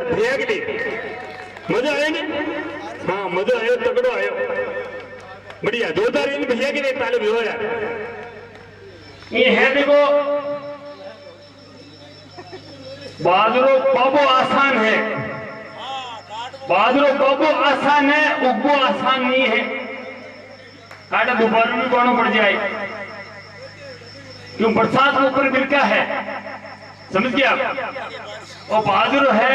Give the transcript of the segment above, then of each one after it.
यार भैया के लिए मजा आया ना। हाँ मजा आयो, तगड़ो आयो, बढ़िया जोरदार इन भैया के लिए ताली बजाओ यार। ये है देखो बहादुरो बाबू आसान है, बहादुरो बाबू आसान है, उग्गो आसान नहीं है। काटा दोपहर में कौन पड़ जाए क्यों बरसात के ऊपर बिरका है, समझ गया आप। और बहादुर है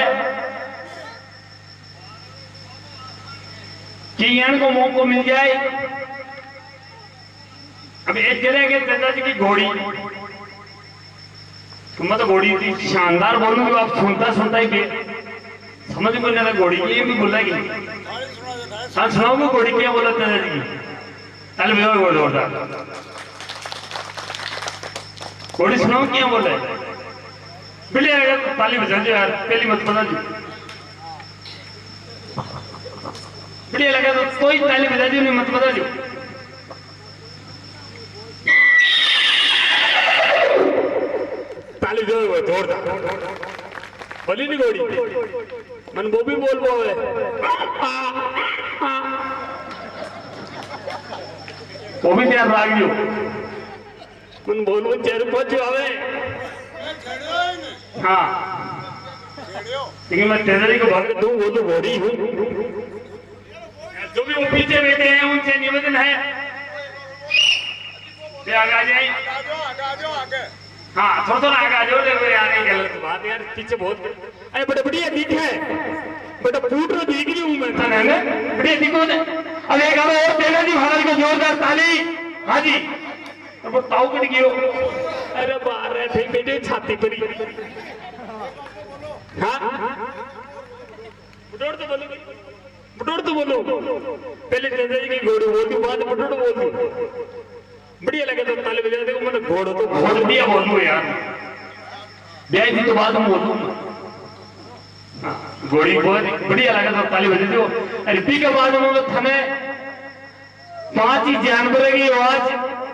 कि इनको मौको मिल जाए। अब एक जगह के चाचा जी की घोड़ी, तुम तो घोड़ी थी शानदार बोलूंगी, आप सुनता सुनता ही समझ में नहीं आता घोड़ी ये भी बोला कि हाँ सुनाओगे घोड़ी क्या बोला चाचा जी की, ताली बजाओ बोलो घोड़ी सुनाओ क्या बोला है। बिल्ली अगर ताली बजा दो यार, पहली मत बजा दो, बढ़िया लगा तो कोई ताली बजा दी नहीं, मत बजा दी। ताली जो जोरदार बोली नहीं घोड़ी मन वो भी बोल है। वो भी ध्यान राखियो मन बोलो चेहरे पहुंच आवे। हाँ लेकिन मैं तेजरी को भाग दूं वो तो घोड़ी हूँ। जो भी वो पीछे बैठे हैं उनसे निवेदन है कि आगे आ जाए। हाँ थोड़ा थोड़ा आगे आ जाओ, देखो यार ये गलत बात यार, पीछे बहुत अरे बड़ा बढ़िया दिख है, बड़ा फूट रहा दिख रही हूँ मैं बढ़िया दिखो। अब एक और तेजा जी महाराज को जोरदार ताली। हाँ जी तो वो ताऊ कट गिरो। अरे बाहर रहे थे बेटे छाती पर ही। हाँ बुटोड़ तो बोलो, बुटोड़ तो बोलो, पहले तेजा जी की घोड़ी बोलती बाद बुटोड़ बोलती, बढ़िया लगे तो ताली बजा दे। मैंने घोड़ो तो घोड़ दिया बोलूँ यार, ब्याह थी तो बाद में बोलूँ। घोड़ी बहुत बढ़िया लगा तो ताली बजा दो। रिपी के बाद में हमें 5 ही जानवर की आवाज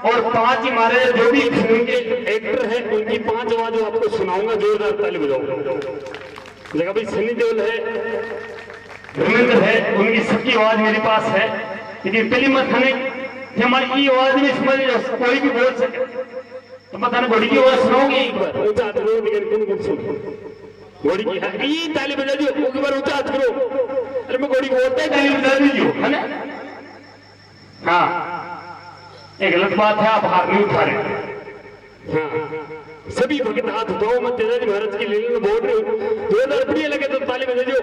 और 5 ही हमारे जो भी फिल्म के एक्टर है उनकी 5 आवाज आपको सुनाऊंगा, जोरदार ताली बजाओ। जगह भाई सनी देओल है, धर्मेंद्र है, उनकी सबकी आवाज मेरे पास है। लेकिन पहली मत हमें हमारी ये आवाज में समझ कोई भी बोल सके तो पता ना घोड़ी की आवाज सुनाओगे एक बार। ऊंचा हाथ करो, लेकिन सुन घोड़ी की ये ताली बजा दियो, एक बार ऊंचा हाथ करो। अरे मैं घोड़ी बोलता है ताली बजा दीजिए, है ना। हाँ ये गलत बात है, आप हाथ नहीं उठा रहे। हाँ सभी भगत हाथ उठाओ, मैं तेजा जी महाराज की लीला में बोल रही हूँ। जोरदार बढ़िया लगे तो ताली बजा दियो,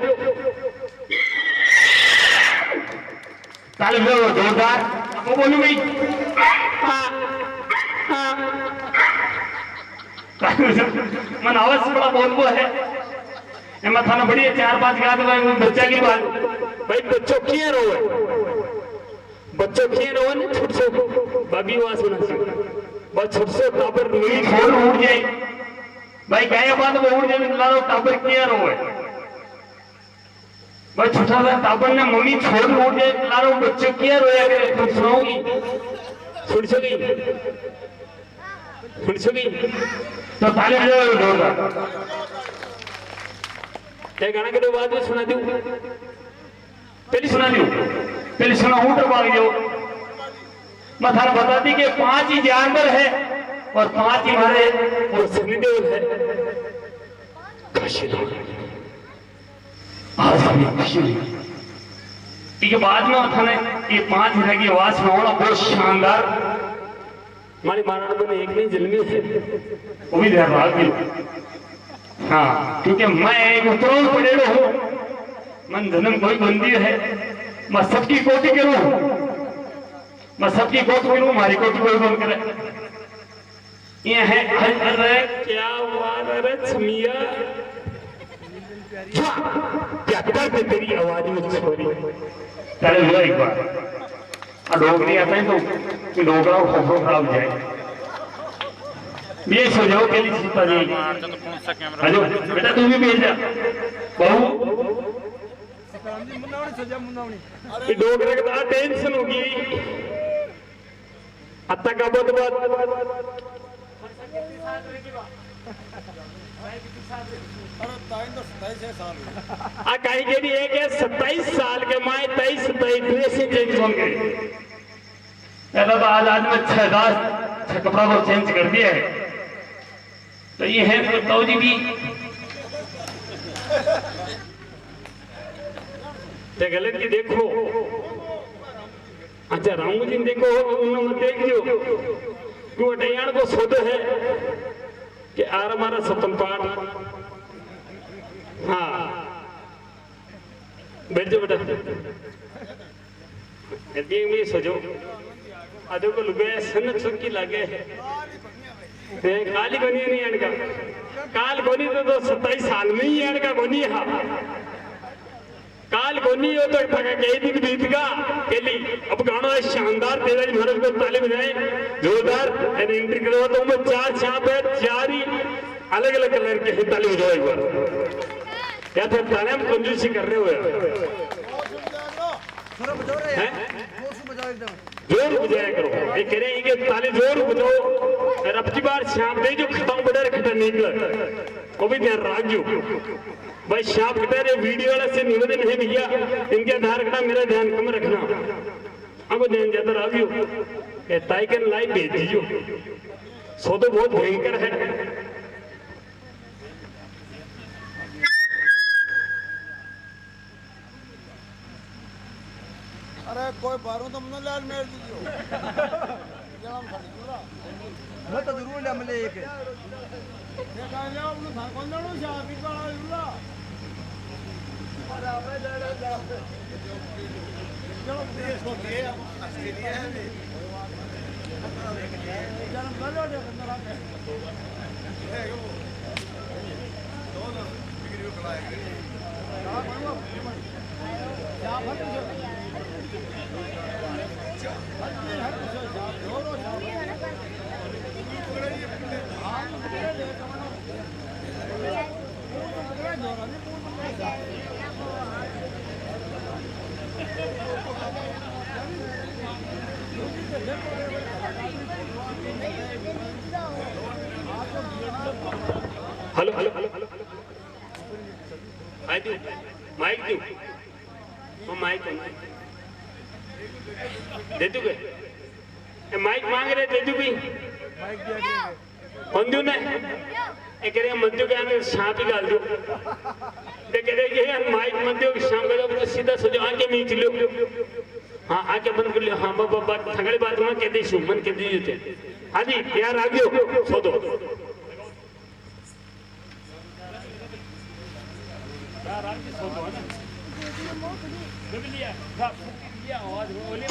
ताली बजाओ जोरदार। वो बोलूं भाई मन आवाज बड़ा बोलबो है। मैं थाना बढ़िया 4-5 गा दो बच्चा की बात। भाई बच्चों किए रो, बच्चों किए रो ने छोट सो बाबी आवाज सुना बस छोट सो टाबर नहीं छोड़ उड़ जाए भाई, क्या बात वो उड़ जाए लालो टाबर किया रो है भाई। छोटा सा टाबर ने मम्मी छोड़ उड़ जाए लालो बच्चों किया रोया करे। तुम सुनाओगी सुन सकी तो ताली बजाओ जोरदार। क्या गाना के बाद में सुना दूं, पहले सुना दो, पहले सुना ऊँट भाग जाओ। मैं थारा बता दी कि 5 ही जानवर है और 5 ही हमारे और सनी देओल है। आज हमें खुशी हुई कि बाद में थाने ये 5 तरह की आवाज सुनाओ बहुत शानदार। हमारी महाराणा में एक नहीं जन्मी है, वो भी ध्यान रखिए। हाँ क्योंकि मैं एक उतरों पड़ेलो हूँ, मन जन्म कोई बंदी है, मैं सबकी कोटि करूँ, मैं सबकी कोट करूँ, हमारी कोटि कोई बंद करे। ये है अरे क्या बात, अरे छमिया क्या करते तेरी आवाज में छोरी। चले लो एक बार डोगरी आता है तो डोगरा फोटो खराब जाए। ये सो जाओ के लिए सीता जी। हेलो बेटा तू भी भेज जा बहू। ये डोगरे का टेंशन होगी अत्ता का बहुत आ कहीं के भी एक है 27 साल के माए 23 ड्रेसिंग चेंज हो गई। तो आज में 6 कपड़ा वो चेंज कर दिया है। तो ये है तो ताऊ जी भी ते गलत की देखो। अच्छा रामू जी देखो उन्होंने देख लियो कि वो डयान को सोद है कि आर हमारा सतम पाठ। हाँ बैठ जाओ बेटा ये सजो आधे को लुगे सन चुकी लगे काली बनी नहीं अनका काल गोनी तो 27 साल में ही अनका गोनी है काल गोनी हो तो ठगा के दिन बीत का केली अब गाना है शानदार तेज महाराज को ताली बजाए जोरदार एंड एंट्री करो तो मैं 4 छाप है 4 ही अलग अलग कलर के ताली बजाओ एक बार या फिर ताले हम कंजूसी कर रहे हो जोर बजाया करो ये कह रहे हैं कि ताली जोर बजाओ और अब की बार शाम दे जो खत्म बड़े खत्म निकल वो भी ध्यान रखियो भाई शाम खटे वीडियो वाला से निवेदन है भैया इनके आधार कार्ड मेरा ध्यान कम रखना अब ध्यान ज्यादा रखियो ताई के लाइव भेज दीजियो सो तो बहुत भयंकर है। अरे कोई बारू तो मन लाल मेर दीजियो मैं तो जरूर ले मिले एक ये कह ले अपने कौन जानो शादी का लूला अरे अबे जा चलो देश को दे ऑस्ट्रेलिया है जन्म कर लो अंदर आके दोनों बिगड़ी खड़ाएंगे हां बनवा क्या भर hello hello hello hello mic दू वो माइक दे दू के माइक मांग रहे दे दू भी माइक दिया बंधु ने एक रे मध्य के आने सांप ही डाल दो देख रहे कि माइक मध्य के शाम को तो सीधा सो जाओ आके मीच लो हाँ आके बंद कर लियो हाँ बाबा बात थगड़ी बात में कह दे मन कह दी थे हाँ जी यार आ गयो सो दो यार आ सो दो ना लिया आवाज बोलिए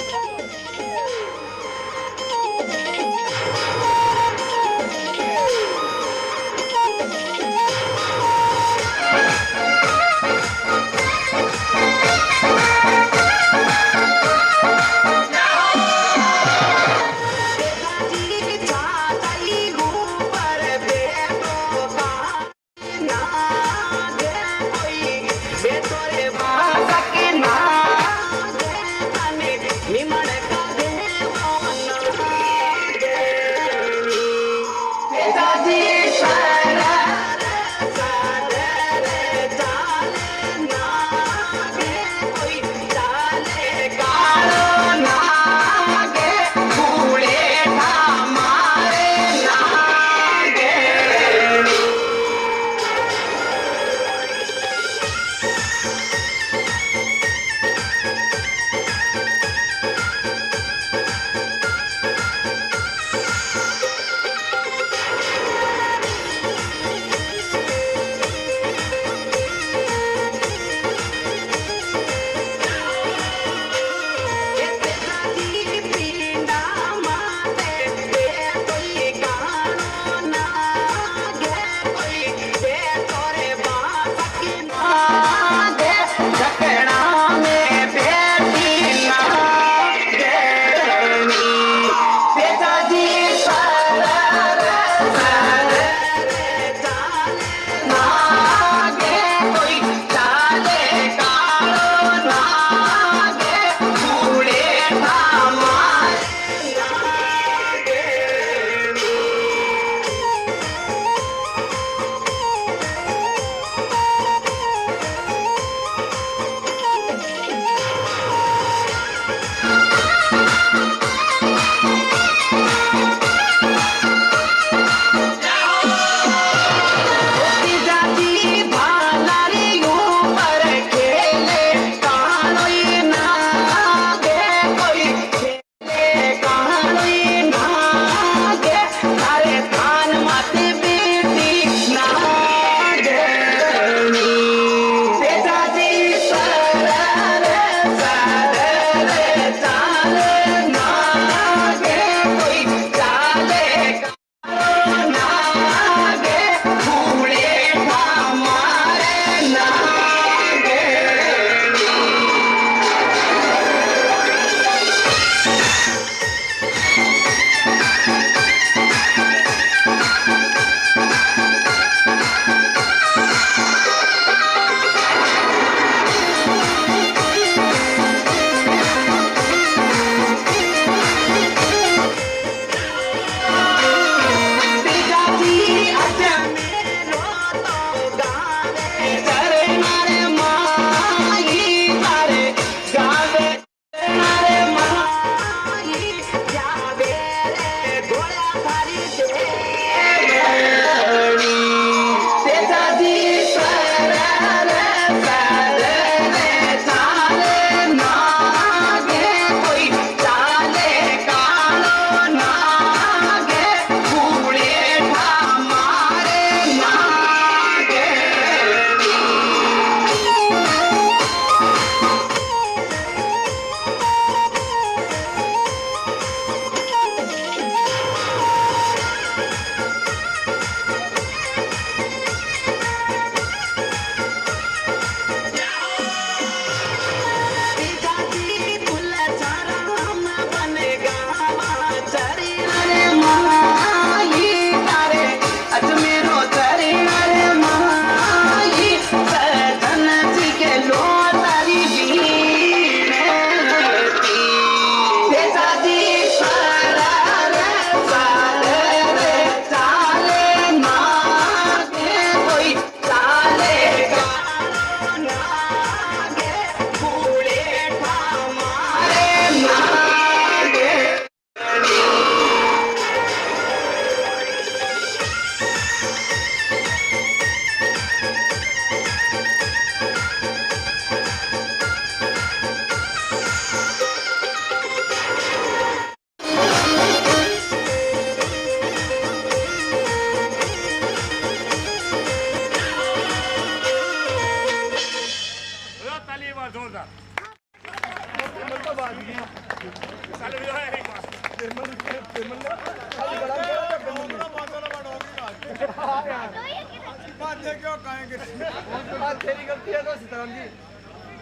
क्यों कहेंगे तेरी गलती है तो सीताराम जी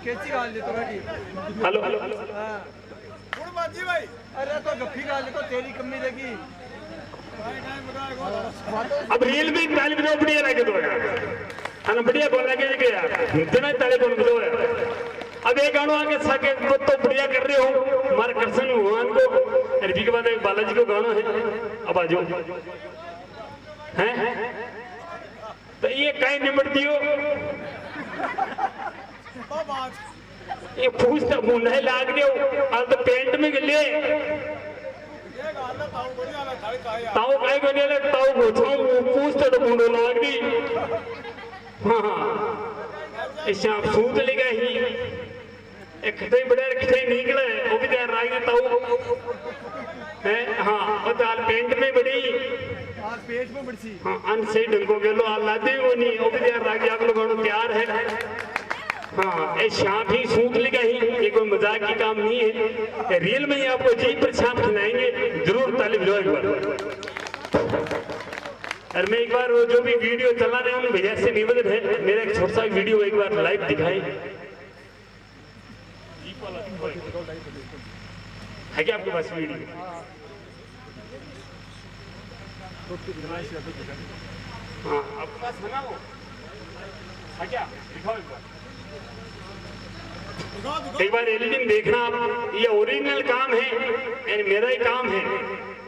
कैसी गाल दे तो बेटी हेलो हाँ कौन बाजी भाई अरे तो गप्पी गाल देखो तेरी कमी देगी अब रील में ताली बजाओ बढ़िया लगे तो यार है ना बढ़िया बोल लगे कि यार इतना ताली कौन बजाओ यार अब एक गाना आगे सके तो बढ़िया कर रहे हो हमारे कृष्ण भगवान को अरबी के बाद एक बालाजी को गाना है अब आ जाओ हैं तो ये कहीं निमट दियो ये पूछ तो मुंडा ही लाग दियो अब तो पेंट में गले ताऊ काय को नेले ताऊ गोछो पूछ तो मुंडो लाग दी हां ये शाम सूत ले गई एक खटे बड़े खटे निकले वो भी देर राग दे ताऊ है हां और दाल पेंट में बड़ी आज पेट में बढ़सी हाँ अन से डंगो गेलो आ लादे वो नहीं ओ भी यार रागी आप लोगों को तैयार है हाँ ये शाम ही सूट लेगा ही ये कोई मजाक की काम नहीं है रियल में ही आपको जी पर शाम खिलाएंगे जरूर तालीम लो एक बार और मैं एक बार वो जो भी वीडियो चला रहे हैं भैया से निवेदन है मेरा एक छोटा सा वीडियो एक बार लाइव दिखाएं है क्या आपके पास वीडियो हाँ आपके पास है ना वो है क्या दिखाओ एक बार एडिटिंग देखना आप ये ओरिजिनल काम है यानी मेरा ही काम है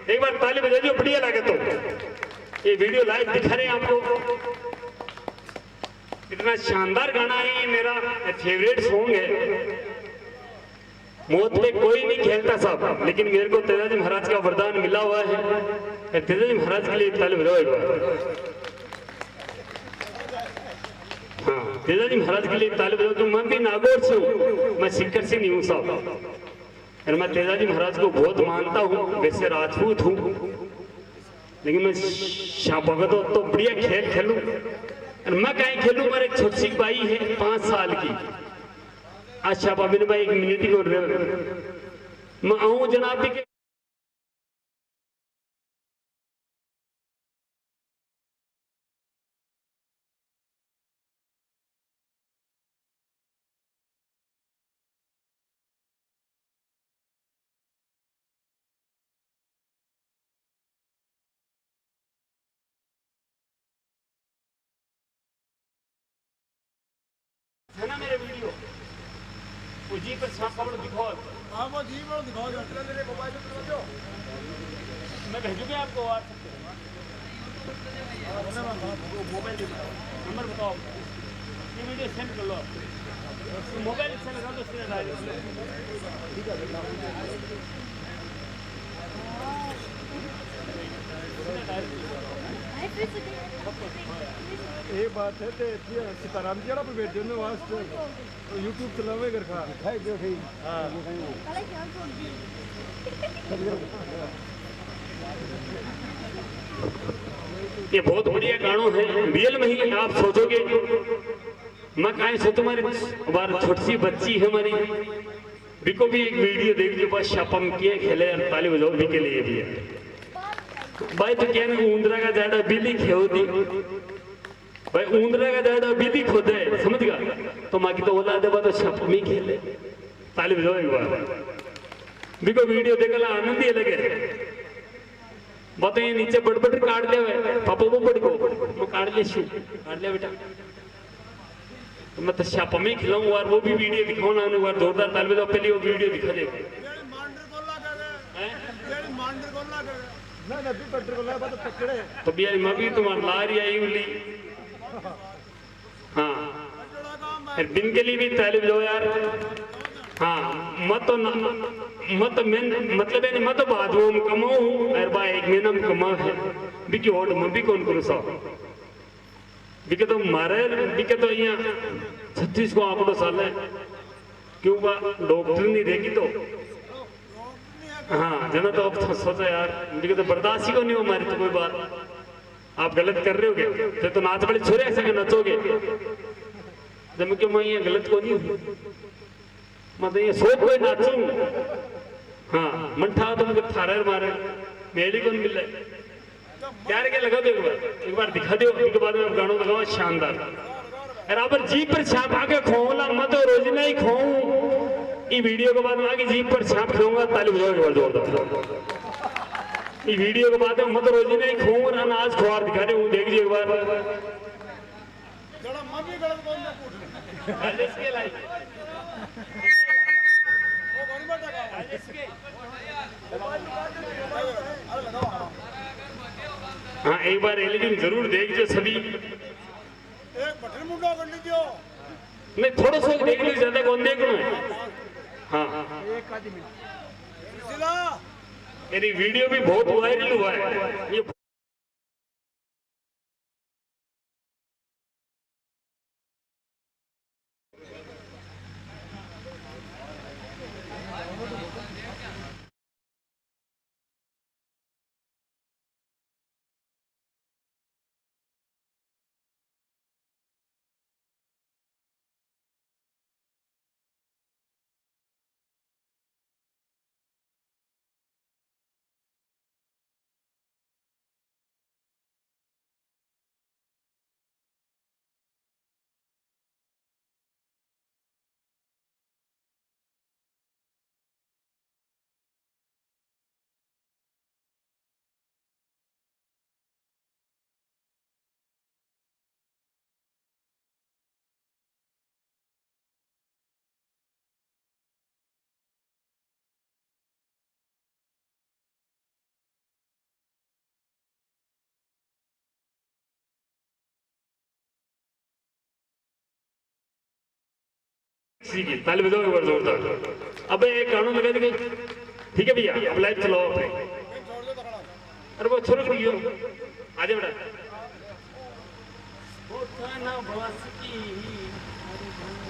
एक बार ताली बजा दो बढ़िया लगे तो ये वीडियो लाइव दिखा रहे हैं आपको इतना शानदार गाना है ये मेरा फेवरेट सॉन्ग है मौत पे कोई नहीं खेलता साहब लेकिन मेरे को तेजाजी महाराज का वरदान मिला हुआ है तेजाजी महाराज के लिए ताली बजाओ एक बार हाँ तेजाजी महाराज के लिए ताली बजाओ तो मैं भी नागौर से हूँ मैं सिक्कर से नहीं हूँ साहब और मैं तेजाजी महाराज को बहुत मानता हूँ वैसे राजपूत हूँ लेकिन मैं शाह भगत तो बढ़िया खेल खेलूं और मैं कहीं खेलूं मेरे एक छोटी सी बाई है 5 साल की अच्छा पाबिन भाई 1 मिनट ही बोल रहे मैं आऊं जनाब के है ना मेरे वीडियो वो जी पर सांप कपड़ दिखाओ हाँ वो जी पर दिखाओ मेरे मोबाइल पे दो मैं भेजूंगा आपको मोबाइल नंबर बताओ ये वीडियो सेंड कर लो आप मोबाइल से लगा दो सीधा एक बात है ते सीताराम जी पे बैठ जाओ वास्ते यूट्यूब चलावे कर खा खाई दो ठीक हां ये बहुत बढ़िया गाना है रियल में ही आप सोचोगे मैं कहीं से तुम्हारी छोटी सी बच्ची है हमारी बिको भी एक वीडियो देख लो बस शपम किए खेले और ताली बजाओ भी के लिए भी है भाई तो क्या ऊंदरा का जाड़ा बिल्ली खेवती भाई ऊंदरा का जाड़ा बिल्ली खोदे समझ गया तो माँ की तो औलाद है तो शपम ही खेले ताली बजाओ एक बार बिको वीडियो देखला आनंद ही लगे बताइए नीचे बड़बड़ काट ले पापा वो बड़ को वो काट ले शू काट ले बेटा तो मैं तो शापा में खिलाऊं और वो भी वीडियो दिखाऊं ना एक बार जोरदार ताल बजाओ पहले वो वीडियो दिखा दे तो भी मैं भी तुम्हारा ला रही आई उली हाँ बिन के लिए भी ताल बजाओ यार हाँ मत मैं मतलब है मत बाद वो कमाऊं और बा एक महीना में कमा है बिकी होड़ मैं भी कौन करूँ साहब बिके तो मारे बिके तो यहाँ 36 को आंकड़ो साल है क्यों बा डॉक्टर नहीं देगी तो हाँ जना तो अब तो सोचा यार बिके तो बर्दाश्त ही को नहीं हो हमारी तो कोई बात आप गलत कर रहे होगे तो नाच बड़े छोरे ऐसे के नचोगे जब क्यों मैं ये गलत को नहीं हूँ मैं तो ये सोच कोई नाचूं हाँ मंठा तो मुझे थारे मारे मेली कौन मिल रहा है यार क्या लगा दो एक बार दिखा दो एक बाद में गानों लगाओ शानदार बराबर जीप पर छाप आके खोला मत रोज नहीं खोऊं ये वीडियो के बाद में आगे जीप पर छाप खाऊंगा ताली बजाओ एक बार जोरदार ये वीडियो के बाद में मत रोज नहीं खोऊं ना आज खुआर दिखा रहे हूँ देख लीजिए एक बार जरा मम्मी गलत बोल ना पूछ राजेश के लाइक वो बड़ी बात है राजेश के अरे लगाओ हाँ एक बार एलईडी जरूर देखिए सभी एक बटन मुंडा कर लीजिए नहीं थोड़ा सा देख लो ज्यादा कौन देख लो हाँ एक आदमी सिलसिला मेरी वीडियो भी बहुत वायरल हुआ है ये ठीक है ताली बजाओ एक बार जोरदार अबे एक गाना लगा दे ठीक है भैया अब लाइव चलाओ अपने अरे वो छोड़ दियो आजा बेटा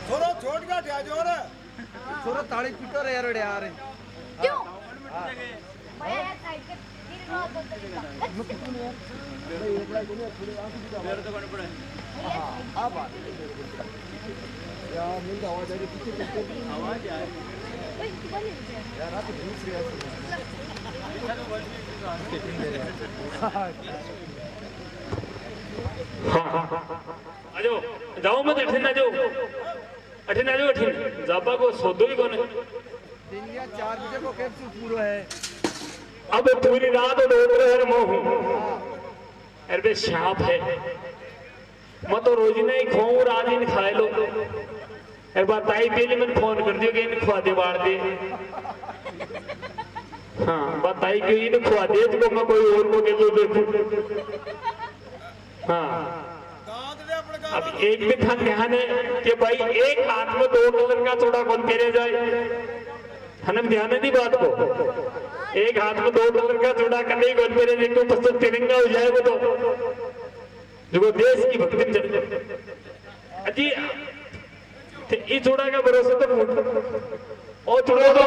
छोरो छोड़ के हटा जो रे छोरो ताली पीटो रे यार क्यों मैं यार साइड के फिर रो बोलते हां बात यार मिल आवाज आ रही पीछे आवाज आ रही यार आप दूसरी आजो जाओ मत अठन आ जाओ अठन जाबा को सौदो ही कौन दिन या 4 बजे को कैप्सूल पूरा है अब पूरी रात डोल रहे हैं मोह अरे बे सांप है मैं तो रोज नहीं खाऊं रात ही नहीं खाए लो एक बार ताई पहले मैंने फोन कर दियो कि इन खुआ दे बाढ़ दे हाँ बताई कि इन खुआ दे तो मैं कोई और को के देखूं हाँ अब एक भी था ध्यान है कि भाई एक हाथ में 2 डॉलर का चूड़ा कौन पहने जाए हनम ध्यान है दी बात को एक हाथ में 2 डॉलर का चूड़ा कभी कौन पहने जाए तो बस तिरंगा हो जाए वो जो देश की भक्ति में चले अजी ये चूड़ा का भरोसा तो और चूड़ा तो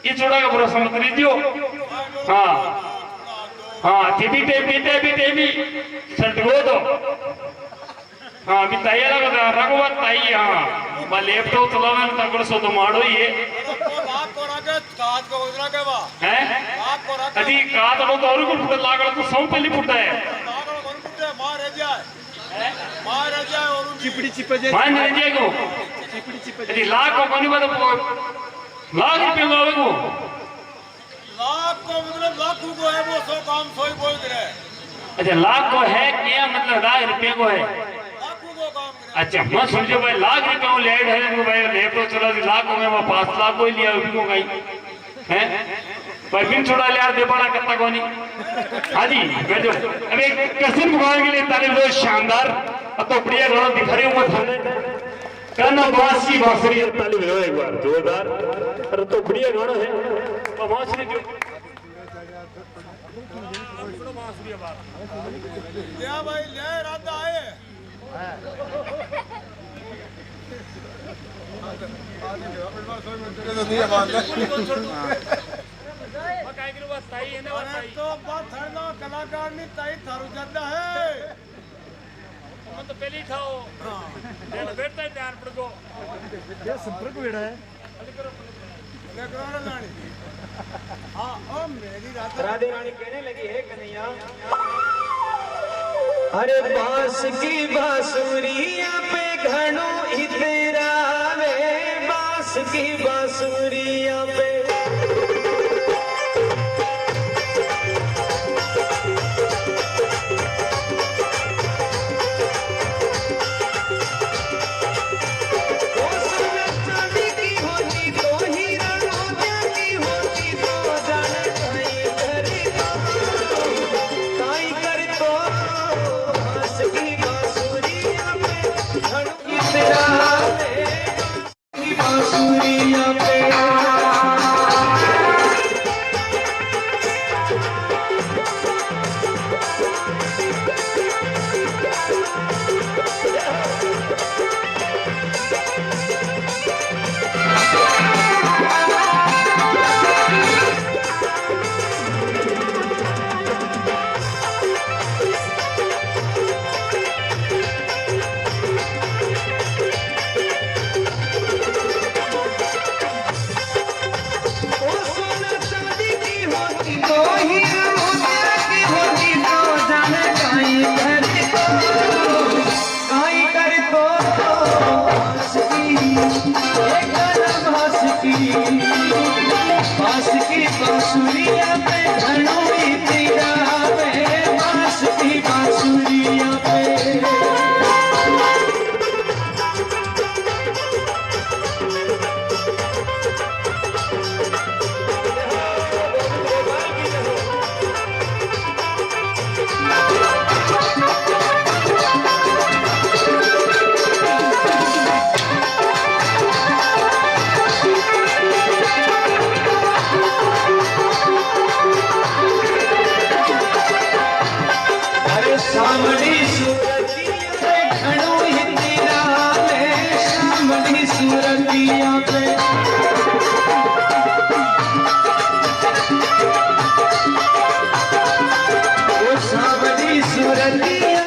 ये चूड़ा का भरोसा मत लीजियो हाँ हाँ टीवी टेबी संतगो तो हाँ अभी तैयार लगा रघुवर ताई हाँ बा लैपटॉप चलावे न तगड़ सो तो मारो ये बाप को रखे काज को उधरा के बा हैं बाप को रखे अजी कात नो तो और को फुट लागल तो सौ पहली फुटा है लागल कौन फुटे मार रह जाए और चिपड़ी चिपे जाए मान रह जाएगो चिपड़ी चिपे अजी लाख को कोनी बात लाख रुपए को आवेगो लाख को मतलब लाखों को है वो सो काम सोई बोल रहे अच्छा लाख को है क्या मतलब लाख रुपए को है लाखों को काम करे अच्छा मैं समझो भाई लाख रुपए को लेट है तो भाई लैपटॉप चला दी लाख में मैं 5 लाख को ही लिया उसी को गई हैं भाई बिन छोड़ा लिया दे बड़ा करता कोनी हाँ जी बैठो अब एक कसिम भगवान के लिए तारीफ दो शानदार अब तो बढ़िया गाना दिखा रही हूँ मैं थाने कहना बांसी बांसुरी ताली बजाओ एक बार जोरदार अरे तो बढ़िया गाना है और बांसुरी जो ले भाई ले रात आए तो बात थरना कलाकार नहीं ताई थारू जाता है मैं तो पहले ही खाओ बैठता है ध्यान पड़ गो ये संपर्क बेड़ा है हाँ ओ मेरी रात राधे रानी कहने लगी है कन्हैया, अरे बांस की बांसुरिया पे घणो इतरा वे, बांस की बांसुरिया पे बांसुरिया पे घणो इतरा वे, बांस की बांसुरिया पे सामड़ी सूरतिया पे घणो इतरा वे, सामड़ी सूरतिया पे ओ सामड़ी सूरतिया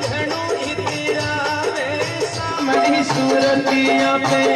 घणो इतरा वे, सामड़ी सूरतिया पे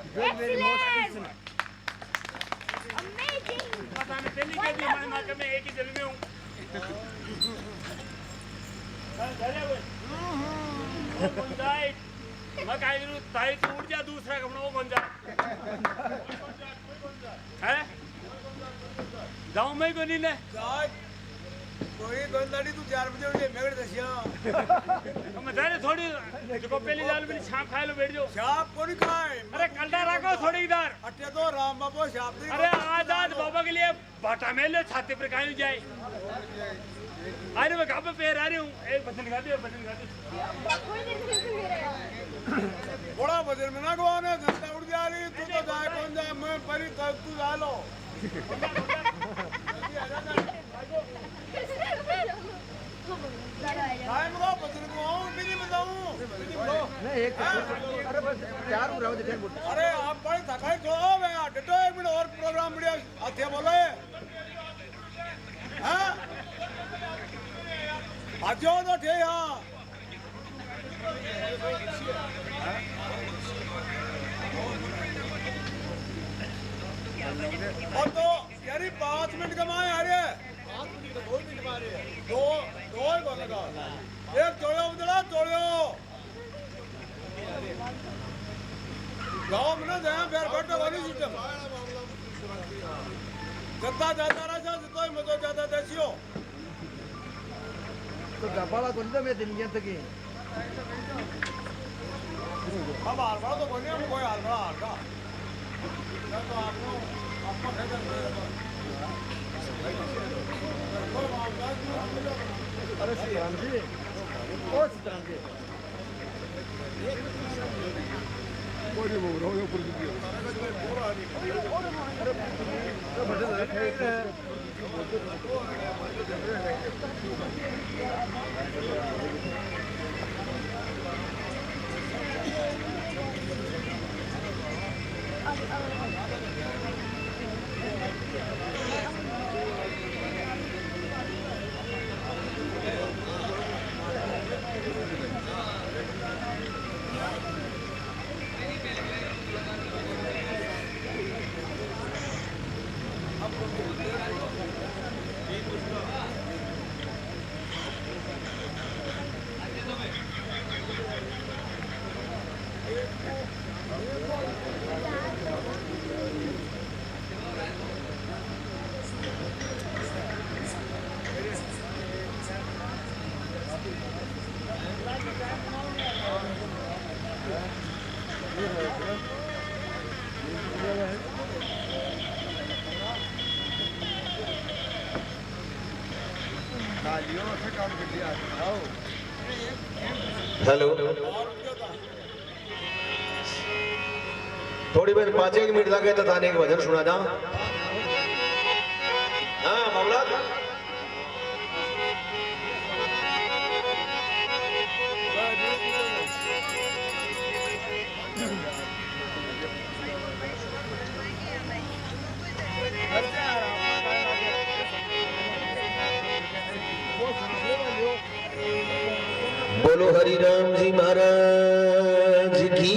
Excellent! Amazing! पता नहीं तेरी के भी हमारे मार्केट में एक ही दिल में हूँ चले वो कौन जाए मैं कहीं नहीं ताई टूट जा दूसरा कपड़ा वो कौन जाए हैं जाऊँ मैं को नहीं ने कोई बंदाड़ी तू 4 बजे उठे मेरे दसिया मैं जाने थोड़ी जो पहली जाल में छाप खा लो बैठ जाओ शाप कौन खाए अरे कल्टा रखो थोड़ी इधर अट्टे तो राम बाबू शाप नहीं अरे आजाद बाबा के लिए बाटा में ले छाते पर कहीं जाए अरे मैं कहाँ पे पैर आ रही हूँ एक बटन खा दे बटन खा दे कोई देर से मेरे बड़ा वजन में ना गवाने जनता उड़ जा रही तू तो जाए कौन जाए मैं परी तू जा लो टाइम को वजन को भी नहीं बताऊं नहीं एक अरे बस 4 हो रहा है अरे आप बड़े थकाई छोड़ो मैं डटो 1 मिनट और प्रोग्राम मीडिया आते बोलो हाँ आज तो थे यहाँ और तो यार 5 मिनट कमाए अरे 5 मिनट तो 2 मिनट मारे दो ही बोलेगा एक तोड़ो उधर तोड़ो गाँव में ना जाए फिर बैठो वाली सिस्टम जितना ज्यादा रहा जितना ही मजा ज्यादा देसियो तो गबाला कोनी तो मैं दिन गया तक अब हार बड़ा तो कोई नहीं कोई हार बड़ा तो आपको आपका अरे सीताराम जी ओ सीताराम जी कोई बोल रहा हूँ ऊपर की तो बड़े हेलो थोड़ी देर 5-1 मिनट लगे तो थाने के भजन सुना जा हाँ बाबला बोलो हरि राम जी महाराज की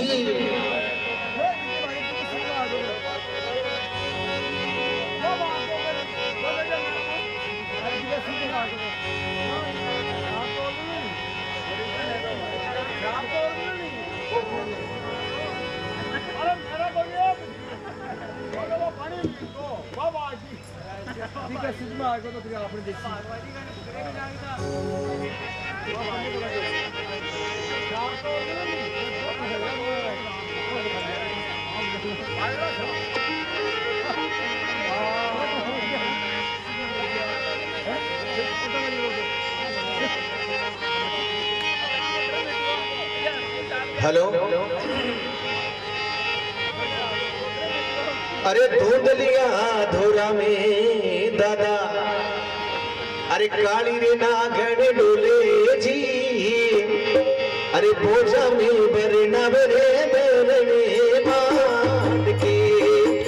ठीक है सिद्धमा आएगा तो फिर आपने देखी हेलो अरे धुंधलिया धोरा में दादा अरे काली रे नागण डोले जी अरे बोझा में बरना बरे बरने बांध के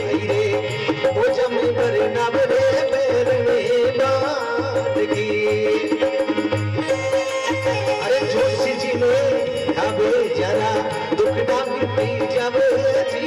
आई रे बोझा में बरना बरे बरने बांध के अरे जोशी जी ने अब जरा दुख ना मिटी जब जी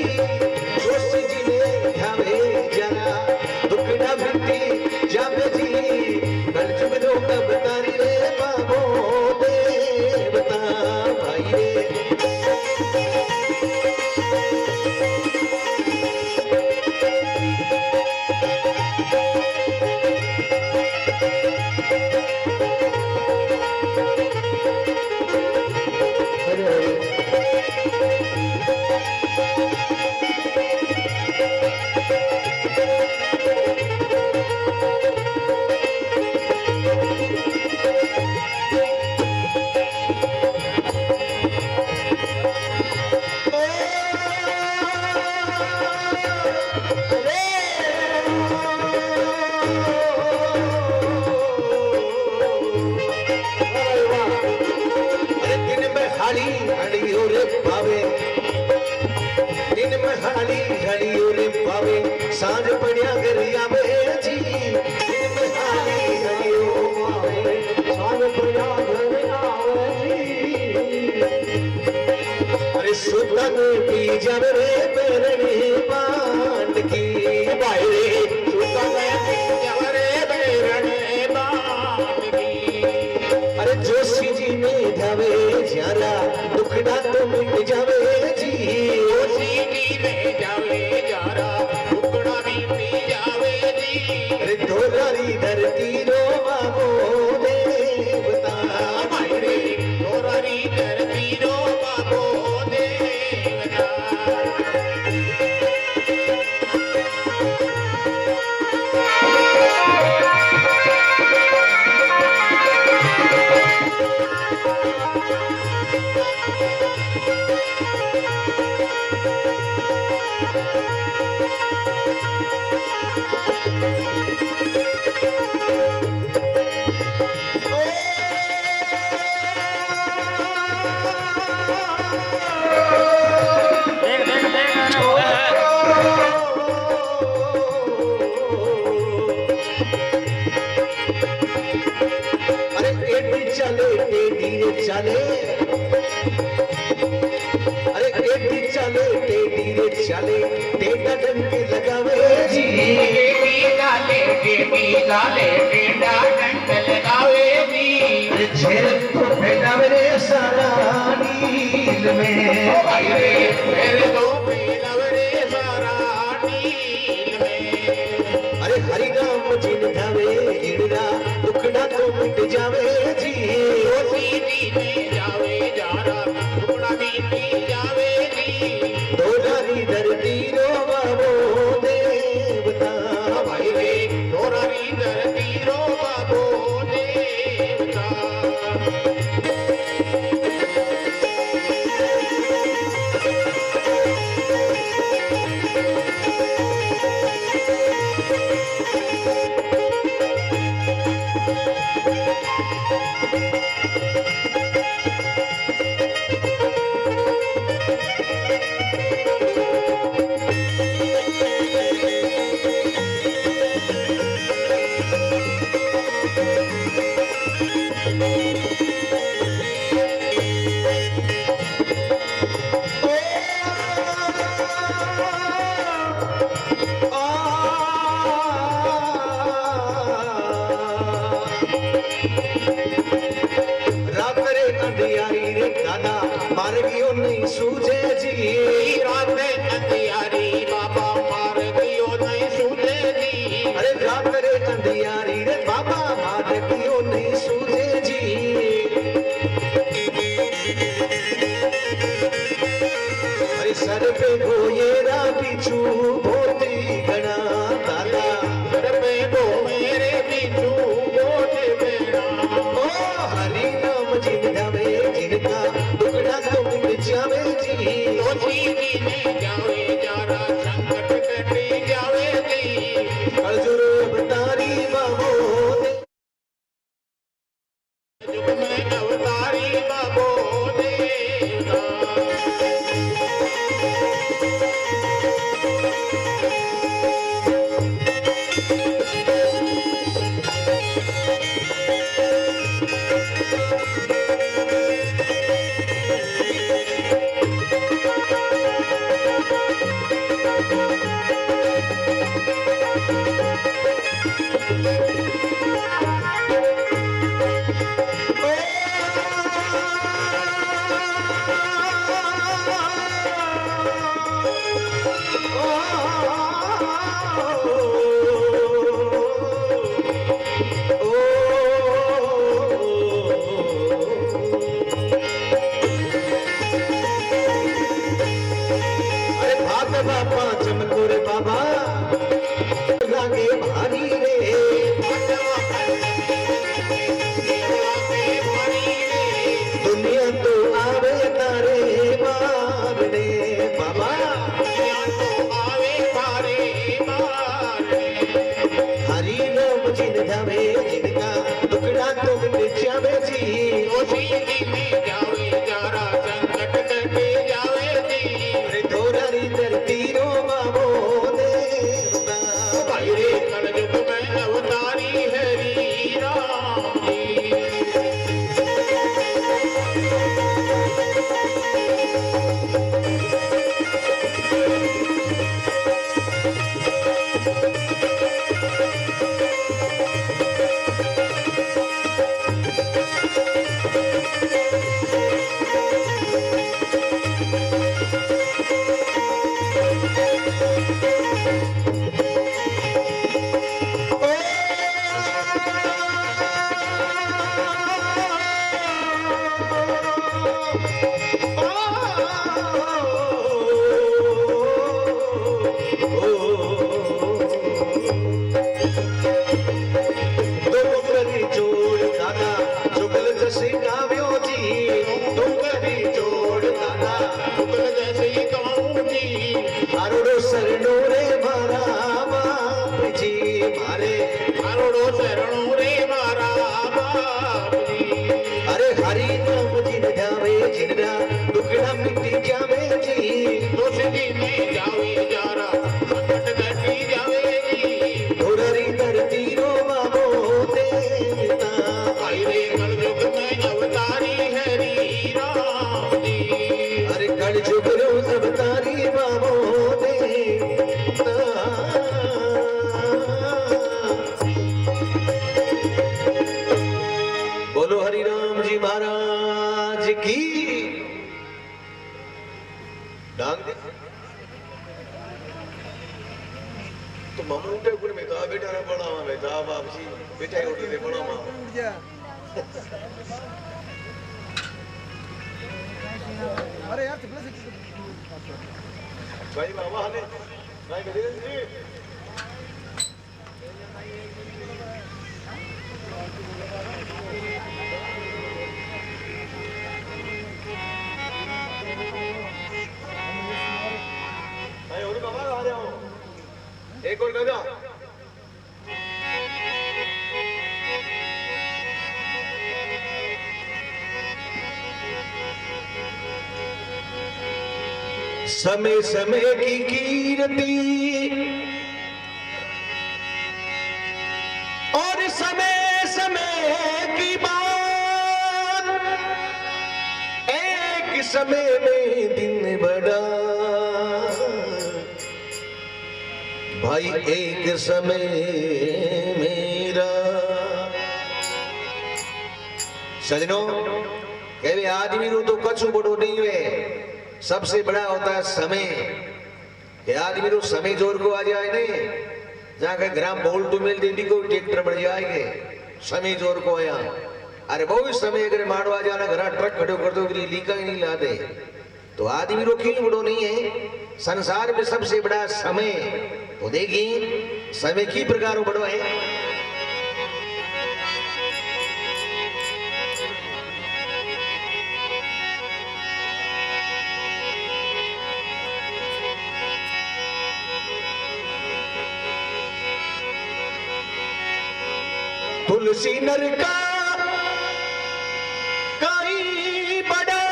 सांझ पड़िया घर आवे जी इनमें हाली हरिओम आवे सांझ पड़िया घर आवे जी अरे सुतन पी जब रे बेरणी बांड की भाई रे सुतन पी जब रे बेरणी बांड की अरे जोशी जी ने जावे ज्यादा दुखड़ा तो मिट जावे जी जोशी जी ने जावे ज्यादा दुखड़ा भी मिट जावे जी अरे धोरारी धरती रो बाबो देवता भाई रे धोरारी धरती रो बाबो देवता अरे टेढ़ी चले टेढ़ी रे चले अरे टेढ़ी चले टेढ़ी रे चले टेढ़ा डंक लगावे जी टेढ़ी डाले टेढ़ा डंक लगावे जी अरे झेल तो फैलावे रे सारा नील में भाई रे झेल तो फैलावे रे सारा नील में अरे हरि राम जिन धावे गिरदा दुखड़ा तो मिट जावे जी जोशी जी में जावे जारा दुखड़ा भी मिट जावे जी दोरारी धरती रो बाबो देवता भाई रे दोरारी धरती रो बाबो देवता बोलो हरि राम जी महाराज की। डांग दे तो ममूटे गुण में कहा बेटा ने पढ़ा मैं बेटा बाप जी बेटा उठ के पढ़ा मां उठ जा अरे यार चपला से भाई बाबा हने भाई गजेंद्र जी भाई और बाबा आ रहा हूं एक और गजा समय समय की कीर्ति और समय समय की बात एक समय में दिन बड़ा भाई एक समय मेरा सजनों कहे आदमी रू तो कछु बड़ो नहीं है सबसे बड़ा होता है समय कि आदमी रो समय जोर को आ जाए नहीं जाके ग्राम बोल तो मिल दीदी को ट्रैक्टर बढ़ जाएंगे समय जोर को आया अरे बहुत समय अगर मारवा जाना घर ट्रक खड़ो कर दो लीका ही नहीं ला दे तो आदमी रो क्यों बड़ो नहीं है संसार में सबसे बड़ा समय तो देखी समय की प्रकार बड़ो है तुलसी नर का कहीं बड़ा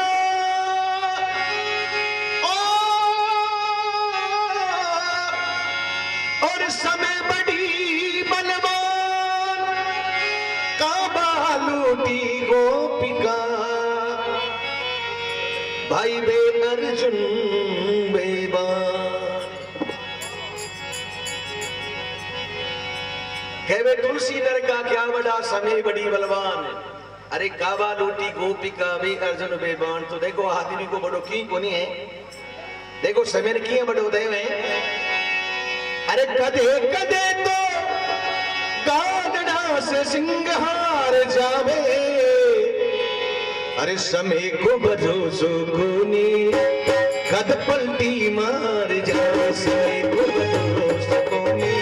और समय बड़ी बलवान काबा लूटी गोपिका भाई बे अर्जुन बेबान कहवे तुलसी नर का क्या बड़ा समय बड़ी बलवान अरे काबा लूटी गोपिका बे अर्जुन बेबान तो देखो आदमी को बड़ो की कोनी है देखो समय ने किए बड़ो दे में अरे कदे कदे तो गादड़ा से सिंहार जावे अरे समय को बधो सुकुनी कद पलटी मार जावे समय को बधो सुकुनी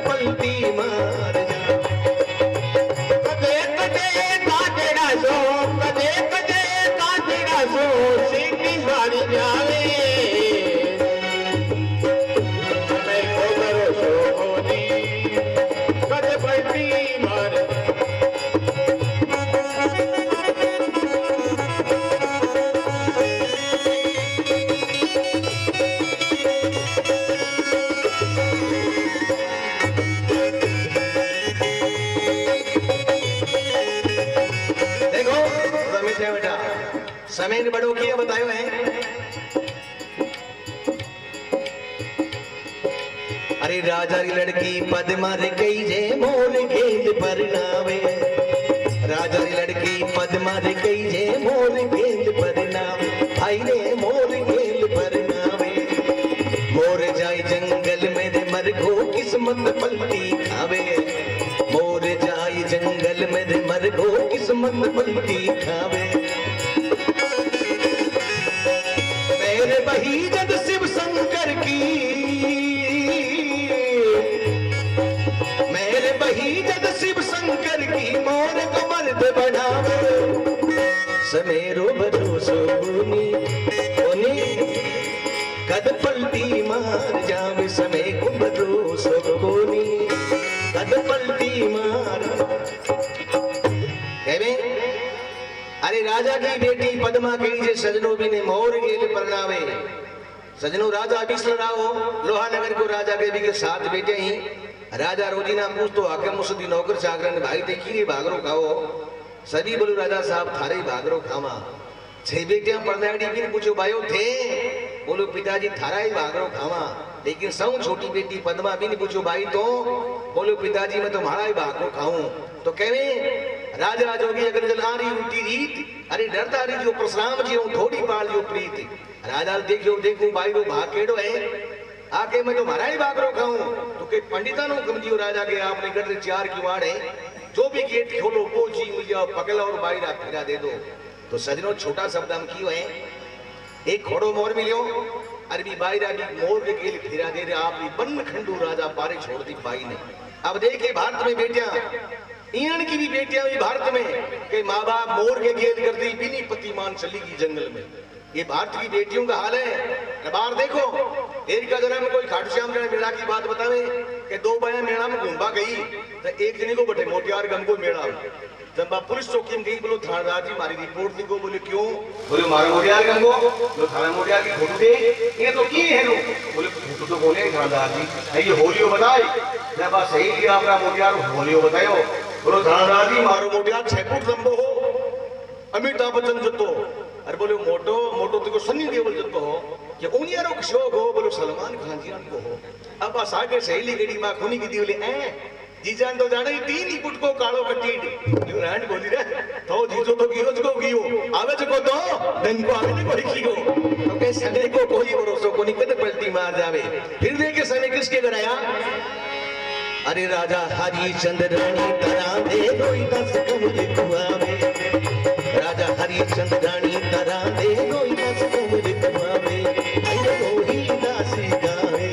पलटी मार जा कदे कदे काटेड़ा सो कदे कदे काटेड़ा सो सीधी हारी जावे मैं को भरोसो होनी कदे पलटी मार समय ने बड़ो किया बतायो है अरे राजा री लड़की पद्मा रे कई जे मोर गेंद पर नावे राजा री लड़की पद्मा रे कई जे मोर गेंद पर नावे भाई रे मोर गेंद पर नावे मोर जाए जंगल में रे मरघो किस्मत पलटी खावे, मोर जाए जंगल में रे मरघो किस्मत पलटी खावे। मेरे बही जद शिव शंकर की, मेरे बही जद शिव शंकर की मोर को मर्द बनावे। समेरो भरोसो गुनी कद पलटी मार जावे, समय को भरोसो कोनी कद पलटी मार। अरे राजा की बेटी पद्मा कही जे सजनो भी ने मोर गेल परनावे। सजनो राजा बिसल राहो लोहानगर को राजा के भी के साथ बेटे ही। राजा रोजीना पूछतो आके मुसदी नौकर चाकरन भाई देखिए भागरो खाओ। सभी बोलो राजा साहब थारे भागरो खावा। छह बेटियां परनाड़ी भी ने पूछो भाइयों थे, बोलो पिताजी थारा ही भागरो खावा। लेकिन सब छोटी बेटी पद्मा भी ने पूछो भाई तो, बोलो पिताजी मैं तुम्हारा ही भागरो खाऊं। तो कहवे राजा जोगी अगर जलारी उल्टी रीत, अरे डरता रही जो परशुराम जी हूं थोड़ी पाल जो प्रीत। राजा देखो देखो भाई रो भाग केड़ो है, आके मैं तुम्हारा ही भागरो खाऊं। तो के पंडिता नो कमजियो राजा के आपने गढ़ चार किवाड़ है, जो भी गेट खोलो वो जी मिल जाओ पकड़ा और बाहर फिरा दे दो। तो सजनो छोटा शब्द हम क्यों है, एक घोड़ो मोर मिलियो, अरबी बाईरा भी मोर के गेल फिरा दे रहे। आप बन खंडू राजा पारे छोड़ दी बाई ने। अब देखिए भारत में बेटियां, इन की भी बेटियां भी भारत में के माँ बाप मोर के गेल कर दी बिनी पतिमान चली गई जंगल में। ये भारत की बेटियों का हाल है। बाहर देखो एक का जन्म कोई खाटू श्याम मेला की बात बतावे कि दो बाया मेला में घूमबा गई तो एक जने को बटे मोटियार गम को मेला जब पुलिस चौकी में गई, बोलो थानेदार जी मारी रिपोर्ट दी को। बोले क्यों, बोले मारो मोटियार गम को। बोलो थाना मोटियार की फोटो दे, ये तो की है लो। बोले फोटो तो बोले थानेदार जी ये होलियो बताए। जब बात सही किया अपना मोटियार होलियो बतायो। बोलो थानेदार जी मारो मोटियार 6 फुट लंबो हो, अमिताभ बच्चन जतो। अरे बोले मोटो मोटो तो सनी देओल जतो हो कि उनियारो शौक हो। बोलो सलमान खान जी को हो। अब आगे सहेली गड़ी मां खूनी की दी बोले ए जीजान तो जाने तीन ही फुट को कालो कटीड यूरान बोली रे तो जीजो तो गियो को गियो आवे को तो दिन को आवे ने कोई कियो। तो के समय को कोई भरोसा को नहीं कदे पलटी मार जावे। फिर देखे समय किसके कराया, अरे राजा हरिचंद्र रानी तरा दे कोई दस कमरे कुआवे। राजा हरिचंद्र रानी तरा दे कोई दस कमरे कुआवे। अयो कोई दासी गावे।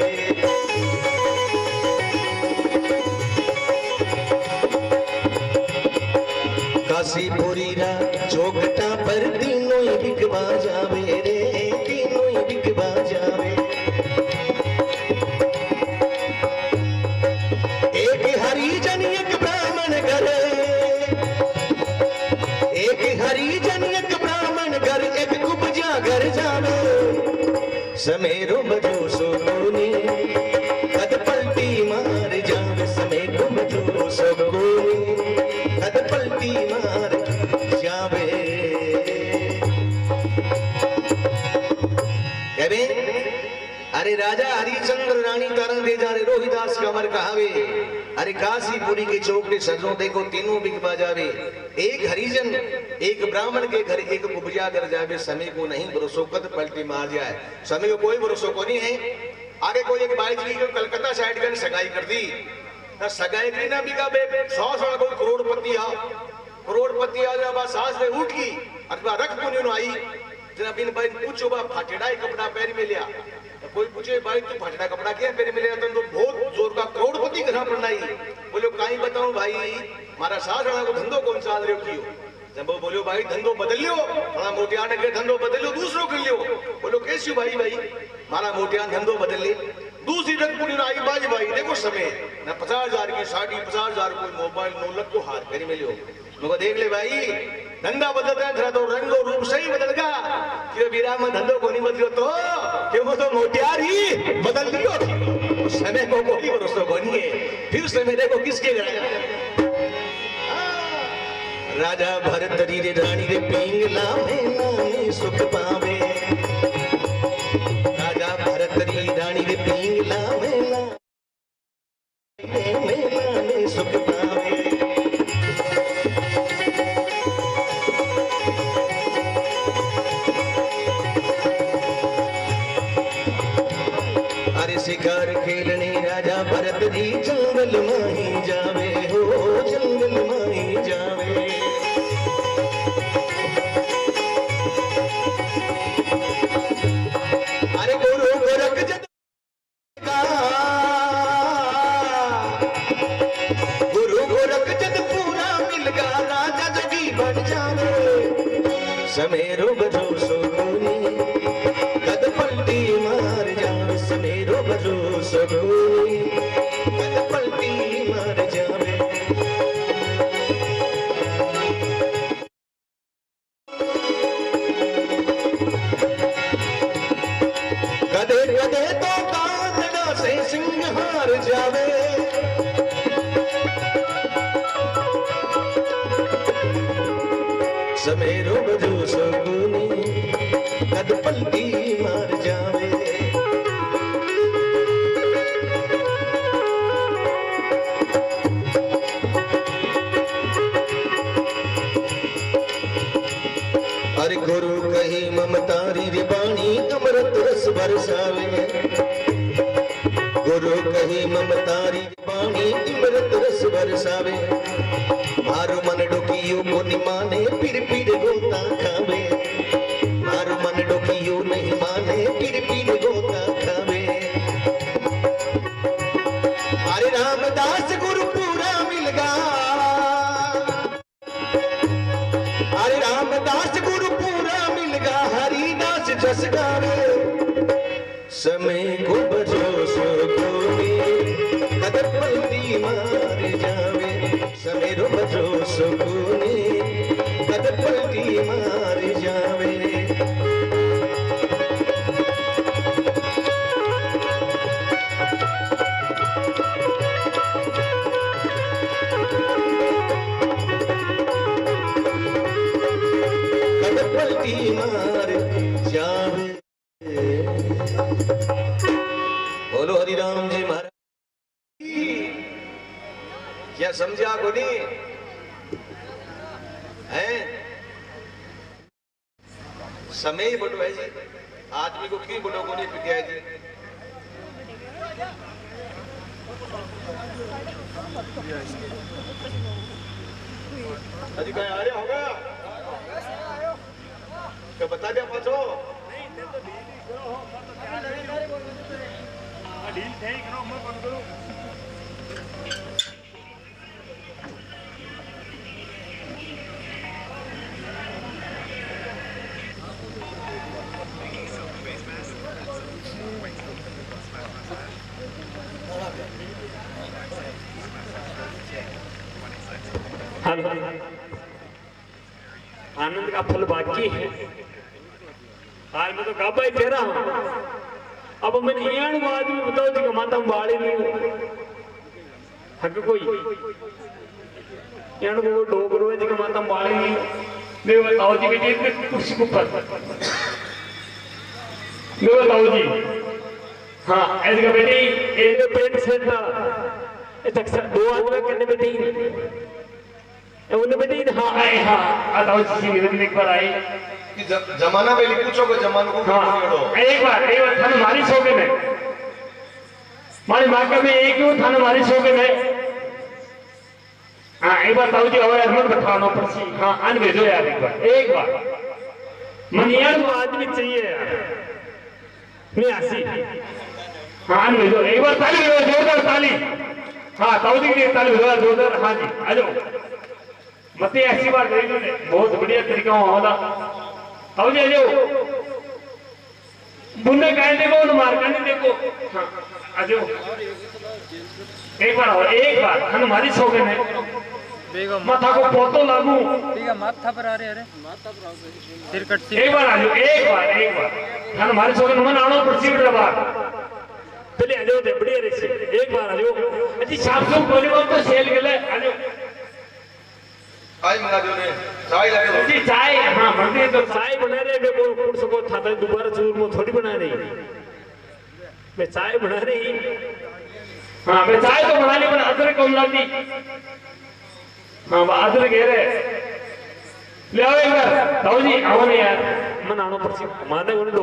काशीपुरी रा चौकटा पर तीनों ही बिकवा जावे रे, तीनों ही बिकवा जावे। एक हरिजन एक ब्राह्मण घर, एक हरिजन एक ब्राह्मण घर, एक कुब्जा घर जावे। समेरो बजो सोनी कद पलटी मार जावे। समेरो बजो सोनी कद पलटी मार जावे। कहवे अरे राजा हरिचंद्र रानी तारण दे जा रे रोहिदास का अमर कहावे। अरे काशीपुरी के चौकड़े सजो देखो तीनों बिकवा जावे। एक हरिजन एक ब्राह्मण के घर एक कुब्जा कर जावे। समय को नहीं भरोसो कद पलटी मार जाए। समय को कोई भरोसो को नहीं है। आगे कोई एक बाई जी कलकत्ता साइड का सगाई कर दी, सगाई की ना बिका बे 100 कोई करोड़पति आ, करोड़पति आ जब सास ने उठ गई अथवा रख पुण्य आई जना बिन भाई पूछो बा फाटेड़ा कपड़ा पैर में लिया। तो कोई पूछे भाई तू फाटेड़ा कपड़ा क्या पैर में लिया, तो बहुत जोर का करोड़पति घर बनाई। बोलो कहीं बताऊं भाई मारा सास वाला को धंधो कौन सा रहे कियो। जब वो बोलो भाई धंधो बदल लियो, थोड़ा मोटियान के धंधो बदल लियो दूसरों कर लियो। बोलो कैसी भाई भाई मारा मोटियान धंधो बदल ले। दूसरी रंग पुण्य आई बाजी भाई देखो समय ना 50,000 की साड़ी 50,000 कोई मोबाइल 9 लाख को हाथ पैर में लियो। मुझे देख ले भाई धंधा बदलता है थोड़ा तो रंग और रूप सही बदल गा कि बीरा में धंधो को नहीं बदलो तो क्यों वो तो मोटियार ही बदल लियो। समय को कोई भरोसा को नहीं है। फिर समय देखो किसके गया राजा भरत रे रानी रे पिंगला में नानी सुख पावे। राजा भरत री रानी रे पिंगला में नानी सुख पावे। अरे से शिकार खेलने राजा भरत जी जंगल माही जावे हो जंगल माही जावे। अरे गुरु गोरख जद गुरु गोरख जद पूरा मिल गा राजा जोगी बन जावे। समेरो बजो सोनी कद पलटी मार जावे। समेरो बजो सोनी कद पलटी मार जावे। कदे कदे तो कांगड़ा से सिंह हार जावे। समेरो बजो सकुनी कद पलटी मार जावे। अरे गुरु कही ममतारी रे बाणी अमृत रस बरसावे। गुरु कही ममतारी रे बाणी अमृत रस बरसावे। मारो मन डोकियो को नहीं माने फिर गोता खावे। मारो मन डोकियो नहीं माने फिर गोता खावे। अरे रामदास गुरु पूरा मिल गा। अरे रामदास गुरु पूरा मिल गा हरिदास जस गावे। समय को बजो सोनी कद पलटी मार जावे। समेरो बजो सुकूनी कद पलटी मार जावे। कद पलटी मार जावे। बोलो हरि राम जी महाराज। क्या समझा को नहीं है? समय बटो है जी। आदमी को क्यों बटो को नहीं पिटिया है जी? अजी कहीं आ रहे होगा क्या बता दिया पाछो? आनंद का फल बाकी है। आज मैं तो गाबा ही कह रहा हूं। अब मैंने यान आदमी बताओ जी का माता बाड़ी नहीं हक कोई यान को डोगरो है जी का माता बाड़ी नहीं। मैं बताओ जी बेटी कुर्सी के ऊपर मैं बताओ जी। हाँ ऐसे का बेटी एक पेंट सेट दो आदमी करने बेटी उन्हें बेटी। हाँ आए हाँ बताओ जी निवेदन एक बार आए कि जमाना में पूछो को जमाना को हाँ एक बार थाने मारी सोगे में मारी माका में एक थाने मारी सोगे में। हाँ एक बार ताऊ जी और अहमद बैठाना पड़सी। हाँ अन भेजो यार एक बार मनिया तो आदमी चाहिए यार नहीं आसी। हाँ अन भेजो एक बार ताली भेजो जोरदार ताली। हाँ ताऊ जी के लिए ताली भेजो जोरदार। हाँ जी आ जाओ मत ऐसी बात करी तुमने बहुत बढ़िया तरीका होगा। आओ जी जाओ बुन्ने कह देखो और मार कर देखो। हाँ आ जाओ एक बार और एक बार हनुमारी सो गए माथा को पोतो लागू माथा पर आ रहे। अरे सिर कट सी एक बार आ जाओ एक बार हनुमारी सो गए मन आनो पड़सी बार पहले आ जाओ बढ़िया रे एक बार आ जाओ। अच्छी शाम को बोले तो सेल गले आ जाओ। चाय मंगा दो ने चाय लगे जी चाय। हाँ मंदिर तो चाय बना रहे देखो कुछ सको था तो दोबारा चूर में थोड़ी बना रही मैं चाय बना रही। हाँ मैं चाय तो बना ली पर अदरक कम लाती। हाँ अदरक है रे ले आओ एक बार ताऊ जी आओ नहीं यार मन आनो पड़सी माने उन्हें दो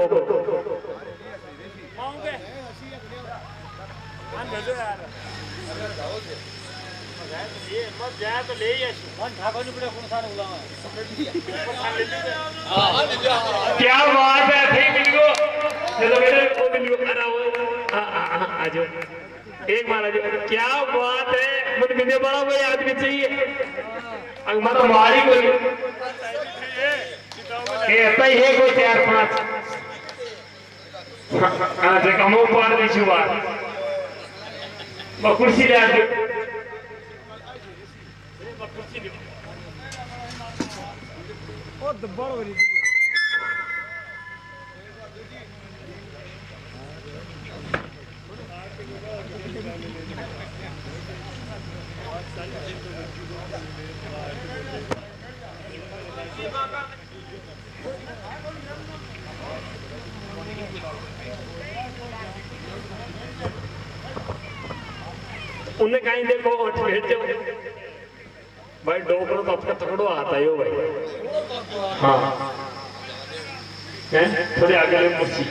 क्या बात है, ठीक लिखो। चलो मेरे को भी लियो। अरे वो आ जाओ, एक बार आ जाओ। क्या बात है, मुझे बिने बड़ा कोई आदमी चाहिए। मत मारी कोई ऐसा ही है कोई 4-5 हाँ जे कमो पार दी छुआ कुर्सी ले आके ओ दब्बड़ हो रही उन्हें कहीं देखो और भेजो भाई। डोकरो तो अपना तकड़ो आता है भाई। हाँ थोड़े आगे ले कुर्सी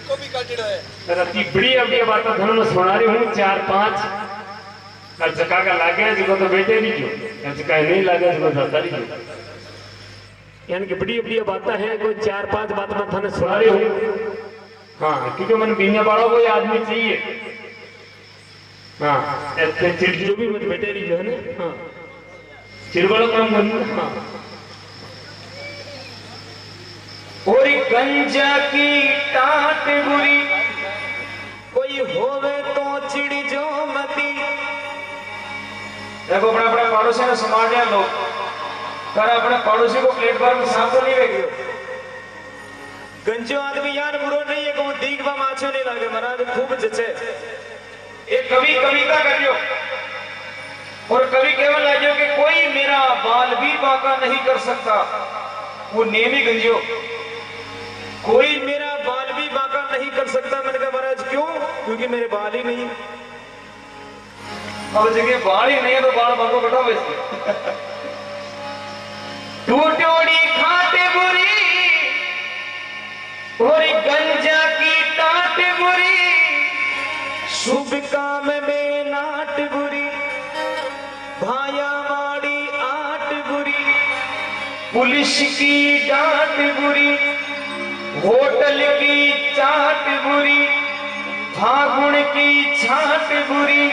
को भी काटिड़ो है राती बड़ी अब ये बात धन में सुना रही हूँ 4-5 कल चका का लागे जिसको तो बेटे नहीं जो कल चका नहीं लागे जिसको जाता नहीं जो यानी कि बड़ी बड़ी बातें हैं, कोई 4-5 बात मैं थाने सुना रही हूँ। हाँ क्योंकि मन बीने वाला कोई आदमी चाहिए। हाँ ऐसे जो भी मुझे बेटे रही जो है ना। हाँ चिरबड़ काम करना। हाँ और गंजा की टाट बुरी कोई होवे तो चिड़ी जो मती। देखो अपने अपने पड़ोसी ने संभाल लिया लोग कर अपने पड़ोसी को प्लेटफॉर्म में साफ तो नहीं रखियो। गंजो आदमी यार बुरो नहीं है, को दीगवा माछो नहीं लागे महाराज, खूब जचे। एक कवि कविता करियो और कवि केवल लाजियो कि कोई मेरा बाल भी बांका नहीं कर सकता, वो नेमी गंजियो। कोई मेरा बाल भी बांका नहीं कर सकता। मैंने कहा महाराज क्यों? क्योंकि मेरे बाल ही नहीं। अब जगह बाल ही नहीं है तो बाल बांको बैठो वैसे। टूटोड़ी खाटे बुरी और गंजा की टाट बुरी शुभ काम में नाट बुरी भाया माड़ी आट बुरी। पुलिस की डांट बुरी होटल की चाट बुरी फागुन की छाट बुरी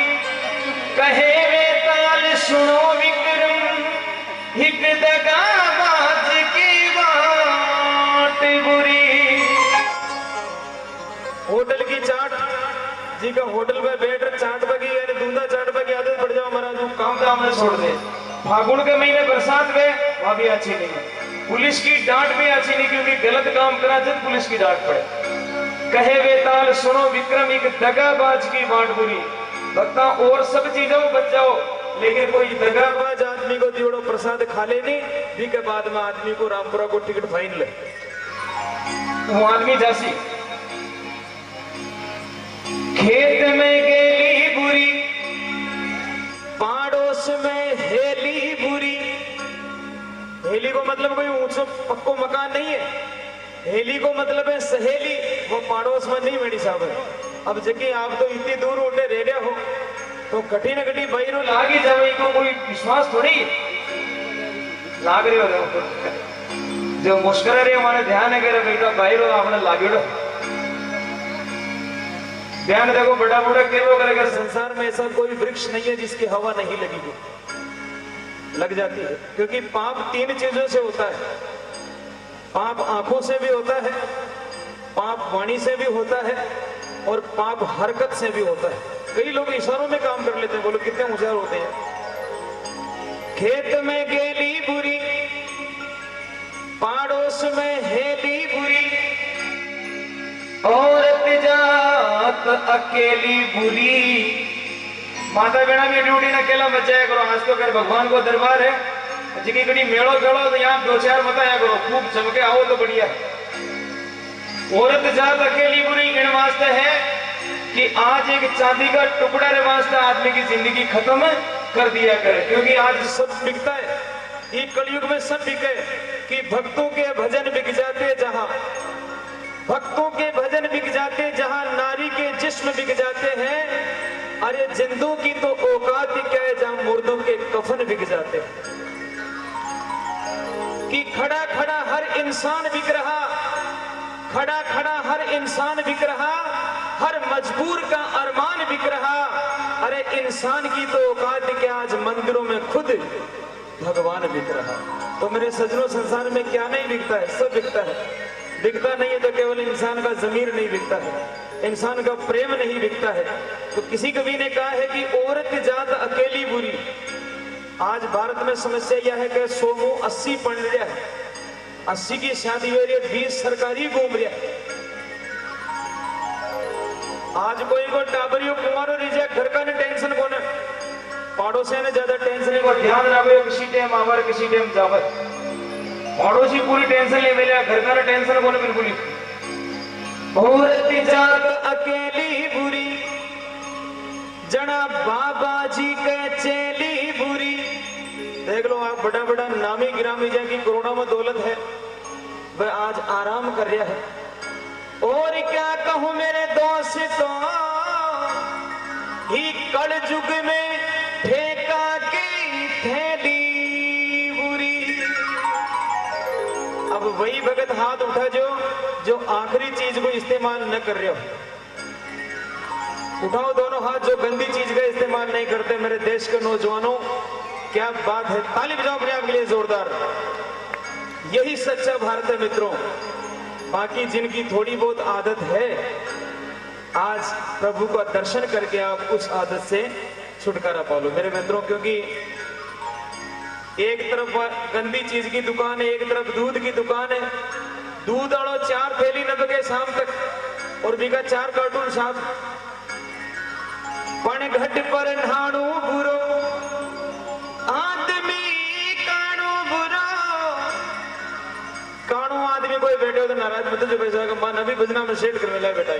कहे वे ताल सुनो विक्रम हिक दगाबाज की बात बुरी। होटल की चाट जी का होटल पे बैठ चाट बगी यानी दूधा चाट बगी आदत पड़ जाओ महाराज, काम काम में छोड़ दे। फागुन के महीने बरसात में वहां भी अच्छी नहीं है। पुलिस की डांट भी अच्छी नहीं क्योंकि गलत काम करा जब पुलिस की डांट पड़े। कहे वे ताल सुनो विक्रम एक दगाबाज की बात बुरी। भक्ता और सब चीजों में बच जाओ लेकिन कोई दगाबाज आदमी को दियोड़ो प्रसाद खा लेनी भी के बाद में आदमी को रामपुरा को टिकट फाइन ले। वो आदमी जासी खेत में गेली बुरी पाड़ोस में हेली बुरी। हेली को मतलब कोई ऊंचो पक्को मकान नहीं है, हेली को मतलब है सहेली, वो पड़ोस में नहीं मेरी साहब है। अब जबकि आप तो इतनी दूर उठे रह रहे हो तो कठी न कठी बहिरो लागी जावे को कोई विश्वास थोड़ी लाग रही हो। जो मुस्कुरा रहे हमारे ध्यान है करे बेटा बाहर आपने लागेड़ो ध्यान देखो बड़ा बड़ा केलो करेगा। संसार में ऐसा कोई वृक्ष नहीं है जिसकी हवा नहीं लगेगी, लग जाती है। क्योंकि पाप 3 चीजों से होता है। पाप आंखों से भी होता है, पाप वाणी से भी होता है और पाप हरकत से भी होता है। कई लोग इशारों में काम कर लेते हैं, बोलो कितने होशियार होते हैं। खेत में गेली बुरी पाड़ोस में हेली बुरी औरत जात अकेली बुरी। माता बेड़ा की ड्यूटी न अकेला बचाया करो। आज तो कर भगवान को दरबार है जिकी कड़ी मेड़ो चढ़ो तो यहाँ 2-4 बताया करो, खूब चमके आओ तो बढ़िया। औरत जात अकेली बुरी इन वास्ते है कि आज एक चांदी का टुकड़ा रे वास्ते आदमी की जिंदगी खत्म कर दिया करे। क्योंकि आज सब बिकता है, ये कलयुग में सब बिके कि भक्तों के भजन बिक जाते जहां, भक्तों के भजन बिक जाते जहां नारी के जिस्म बिक जाते हैं। अरे जिंदों की तो औकात ही क्या है जहां मुर्दों के कफन बिक जाते हैं। कि खड़ा खड़ा हर इंसान बिक रहा, खड़ा खड़ा हर इंसान बिक रहा, हर मजबूर का अरमान बिक रहा। अरे इंसान की तो औकात क्या, आज मंदिरों में खुद भगवान बिक रहा। तो मेरे सज्जनों, संसार में क्या नहीं बिकता है? सब बिकता है। बिकता नहीं है तो केवल इंसान का ज़मीर नहीं बिकता है, इंसान का प्रेम नहीं बिकता है। तो किसी कवि ने कहा है कि औरत जात अकेली बुरी। आज भारत में समस्या यह है कि 100 मुंह 80 पढ़ रहा है, 80 की शादी हो रही है, 20 सरकारी घूम रहा है। आज कोई को टाबरियो कुमारो रिजा घर का ने टेंशन को ने, पड़ोसियों ने ज्यादा टेंशन को ध्यान रखो, किसी टाइम आवर किसी टाइम जावर। पड़ोसी पूरी टेंशन ले मिले, घर का टेंशन को ने बिल्कुल ही। औरत जात अकेली बुरी, जना बाबा जी के चेली बुरी। देख लो आप, बड़ा बड़ा नामी गिरामी जिनकी करोड़ों में दौलत है, वह आज आराम कर रहा है। और क्या कहूं मेरे दोस्तों, ही कल युग में ठेका की थैली बुरी। अब वही भगत हाथ उठा जो आखिरी चीज को इस्तेमाल न कर रहे हो। उठाओ दोनों हाथ जो गंदी चीज का इस्तेमाल नहीं करते। मेरे देश के नौजवानों, क्या बात है, ताली बजाओ अपने आप के लिए जोरदार। यही सच्चा भारत है मित्रों। बाकी जिनकी थोड़ी बहुत आदत है, आज प्रभु का दर्शन करके आप उस आदत से छुटकारा पा लो मेरे मित्रों। क्योंकि एक तरफ गंदी चीज की दुकान है, एक तरफ दूध की दुकान है। दूध आड़ो 4 थैली न बगे शाम तक, और बिका 4 कार्टून साहब। पण घट पर नहाणो बुरो, आदमी काणो बुरो। काणो आदमी कोई बैठे हो तो नाराज मत जो पैसा का मन अभी भजना में सेट कर मिला बेटा।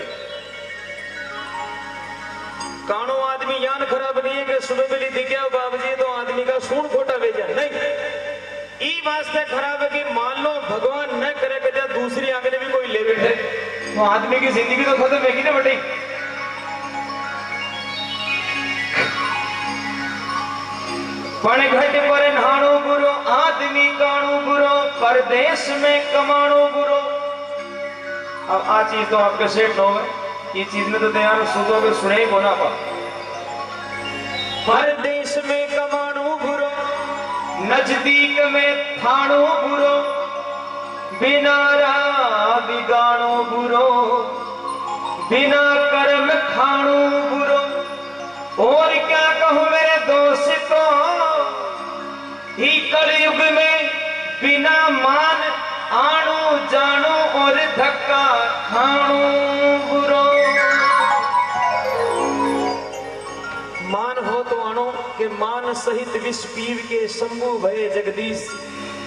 काणो आदमी यान खराब नहीं है कि सुबह मिली दिखा बाबूजी तो आदमी का सून खोटा भेजा नहीं। ई वास्ते खराब है कि मान लो भगवान न करे कि दूसरी आंगने भी कोई ले बैठे, तो आदमी की जिंदगी तो खत्म है कि ना बेटी। पण घट पर नहाणो बुरो, आदमी काणो बुरो, परदेश में कमाणो बुरो। अब आ चीज तो आपके सेठ न हो, ये चीज में तो तैयार सुनोगे, सुने ही बोना पा। परदेश में कमाणो बुरो, नजदीक में थाणो बुरो, बिना राह बिगाणो बुरो, बिना कर्म खाणो बुरो। और क्या कहूं मेरे दोस्तों, ही कलयुग में बिना मान आणो जानो और धक्का खाणो बुरो। मान हो तो आणो के मान सहित विष पीव के शंभु भय जगदीश।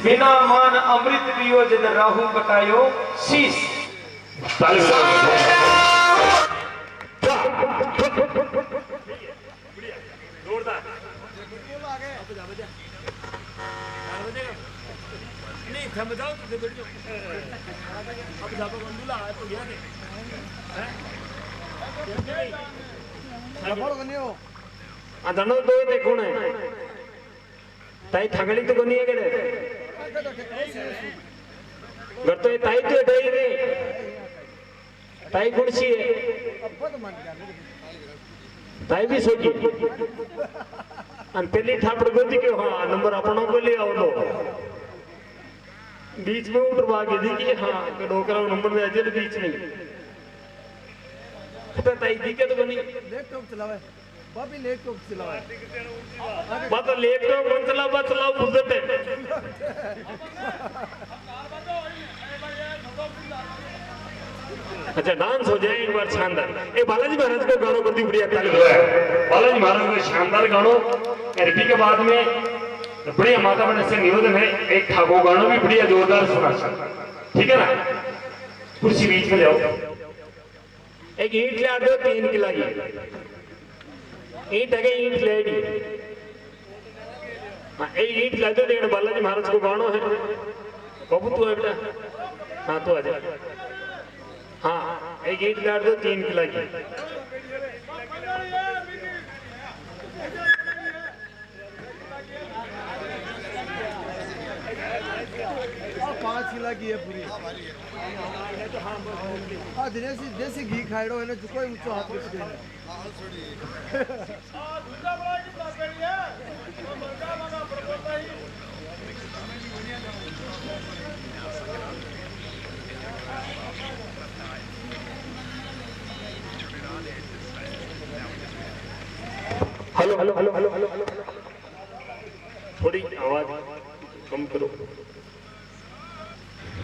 बिना मान अमृत पियो जन राहु बतायो शीश। नहीं थम जाओ तो बैठ जाओ। अब जाबो बंदूला है तो गया के धनो दो देखो ने ताई थगड़ी तो कोनी है के घर तो ताई तो ताई रे ताई कुर्सी है ताई भी सोची अन पहली ठापड़ गोदी के हाँ नंबर अपनों को ले आओ लो बीच में उठवा के दी कि हाँ डोकरा नंबर में अजल बीच में तो ताई दी के तो बनी लैपटॉप चलावे बाबी लैपटॉप चलावे बात लैपटॉप कौन चलावा चलाओ बुझते अच्छा डांस हो जाए एक बार शानदार। ए बालाजी महाराज को गानों कर दी बढ़िया ताली बजाओ। बालाजी महाराज का शानदार गानों रिपी के बाद में बढ़िया माता बहन से निवेदन है एक ठाको गानों भी बढ़िया जोरदार सुना ठीक है ना। कुर्सी बीच में ले आओ। एक ईंट ले आ दो 3 की लगी ईंट है ईंट ले दी हाँ एक ईंट ला दो लेकिन बालाजी महाराज को गानों है बाबू तू है बेटा हाँ तो आ जा हाँ एक ईंट ला दो 3 की लगी की है पूरी हाँ देसी देसी घी खाइडो है ना जो कोई ऊंचो हाथ रख देना hello hello hello hello hello hello थोड़ी आवाज कम करो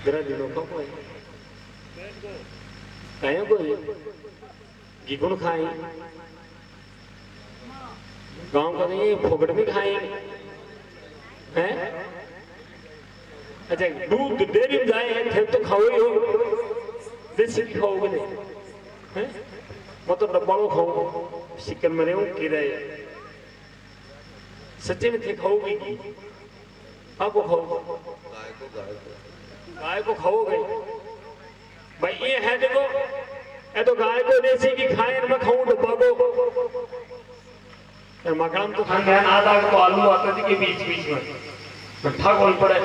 जरा दिनों का कोई कहीं कोई घी गुण खाए गांव का नहीं फोकट में खाए हैं अच्छा दूध डेयरी में जाए थे तो खाओ ही हो देसी खाओगे नहीं हैं मतलब डब्बाड़ो खाओ चिकन मरे हूँ किराए सच्चे में थे खाओगे आपको खाओ गाय को खाओगे भाई ये है देखो ये तो गाय को देसी की खाए मैं खाऊं डब्बा को मकान तो खाने आधा तो आलू आते थे के बीच बीच में भट्ठा कौन पड़े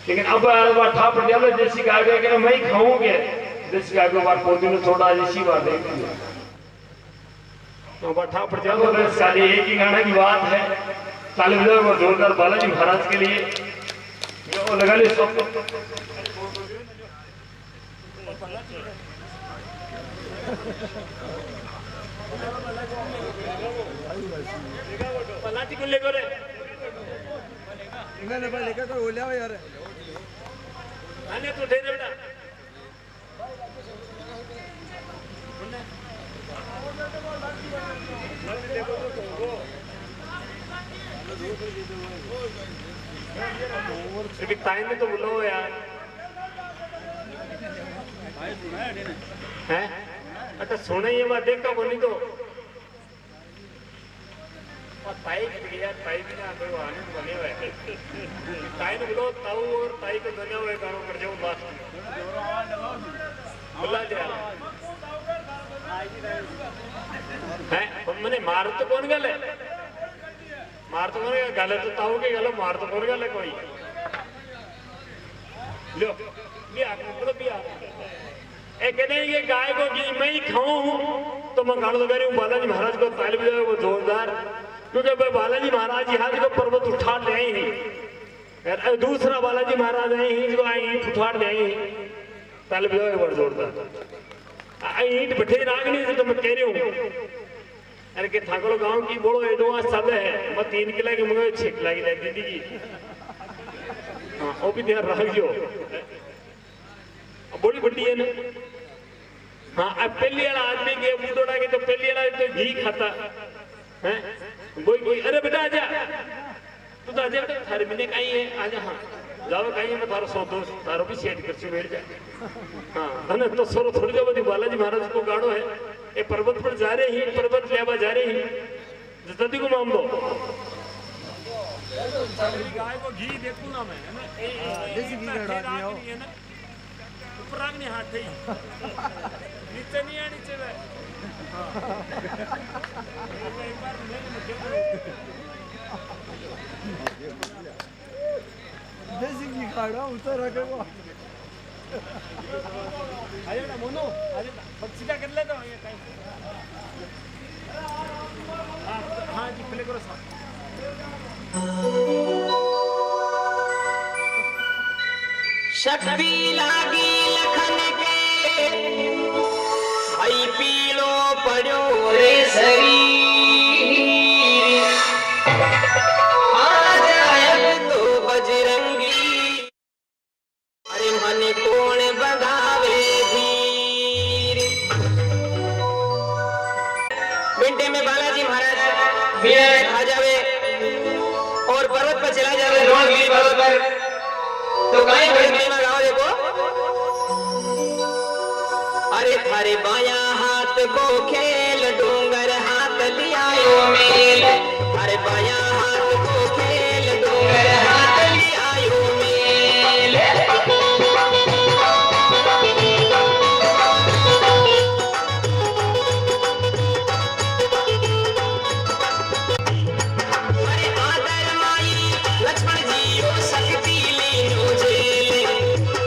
लेकिन अब भट्ठा पड़ जाए देसी गाय के मैं ही खाऊंगे देसी गाय को बार पौधे में थोड़ा देसी बार देंगे तो भट्ठा पड़ जाए सारी एक ही गाना की बात है तालिब वो जोरदार बालाजी महाराज के लिए जो लगा ले सब पलाटी को लेकर इन्होंने भाई लेकर कोई बोलिया यार आने तो दे दे बेटा सिर्फ टाइम में तो बोलो यार हैं अच्छा सुने ये बात देखा बोली तो ताई की यार ताई भी ना कोई आनंद बने हुए ताई ने बोलो ताऊ और ताई को बने हुए गानों कर जाओ बात बुला दिया हैं मैंने मार तो कौन गल है मार तो कौन गल है तो ताऊ के गल मार तो कौन गल है कोई लो भी आप मतलब भी आप ए कहते हैं कि गाय को घी मैं ही खाऊं तो मैं गाड़ लगा रही हूँ बालाजी महाराज को तालिब जो है वो जोरदार क्योंकि भाई बालाजी महाराज यहाँ जो पर्वत उठा ले आई हैं दूसरा बालाजी महाराज आए हैं जो आई ईंट उठा ले आई हैं तालिब जो है वो जोरदार ईंट बैठे राग नहीं तो मैं कह रही हूँ अरे के ठाकुर गांव की बोलो एडो सब है मैं 3 किला की मंगे 6 किला की ले दीदी की हाँ वो भी ध्यान रखियो बड़ी बड़ी है ना हाँ अब पहली वाला आदमी के बूढ़ोड़ा के तो पहली वाला तो घी खाता है कोई अरे बेटा आजा तू तो आजा बेटा थारे मिले कहीं है आजा हाँ जाओ कहीं मैं थारो सौ दोस्त थारो भी सेट कर चुके बैठ जा हाँ धन तो सोरो थोड़ी देर बाद बालाजी महाराज को गाड़ो है ये पर्वत पर जा रहे ही पर्वत लेवा जा रहे ही जल्दी को माम दो गाय को घी देखूं ना मैं देसी घी का डाल दिया ऊपर राग नहीं हाथ नीचे नहीं है नीचे में देसी घी खाड़ा उतर रखे वो आजा ना मोनो आजा सीधा कर ले तो ये कहीं हाँ जी प्ले करो साहब शक्ति लागी लखन के भाई पीलो पड़ो रे शरीर आज आयब तो बजरंगी अरे मन कोण बगावे धीर घंटे में बालाजी महाराज आ जावे और पर्वत पर चला जावे रोहगिरी पर्वत पर तो गाय भजनी में गाओ देखो अरे थारे बाया हाथ को खेल डूंगर हाथ लियायो मेल थारे बाया हाथ को खेल डूंगर हाथ लियायो मेल अरे आदर माई लक्ष्मण जी ओ शक्ति लीनो जेल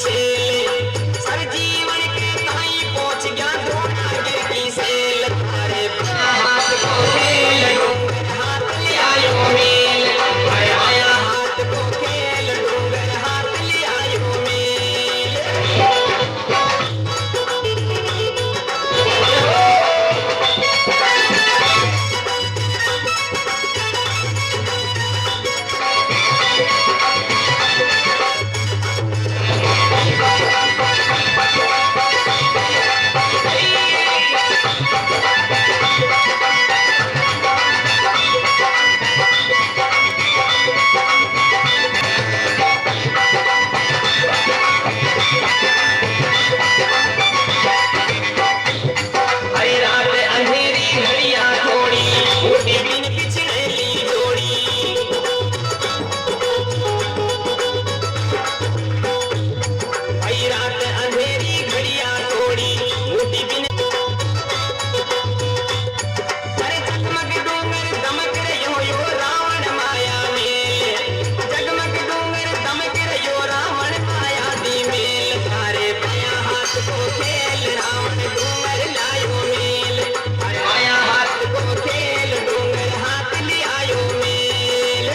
सेल सर जीवन के ताई पहुंच गया द्रोणागिर की सेल थारे बायां हाथ को खेल डूंगर हाथ ले आयो मेल थारे बायां हाथ को खेल डूंगर हाथ ले आयो मेल हरी रात अंधेरी घड़ियां थोड़ी ऊटी बिन पिछड़ेली जोड़ी हरी रात अंधेरी घड़ियां थोड़ी ऊटी बिन अरे जगमग डूंगर दमक रहो यो रावण माया में जगमग डूंगर दमक रहो रावण माया दी मेल थारे बायां हाथ को खेल रावण डूंगर लायो मेल थारे बायां हाथ को खेल डूंगर हाथ ले आयो मेल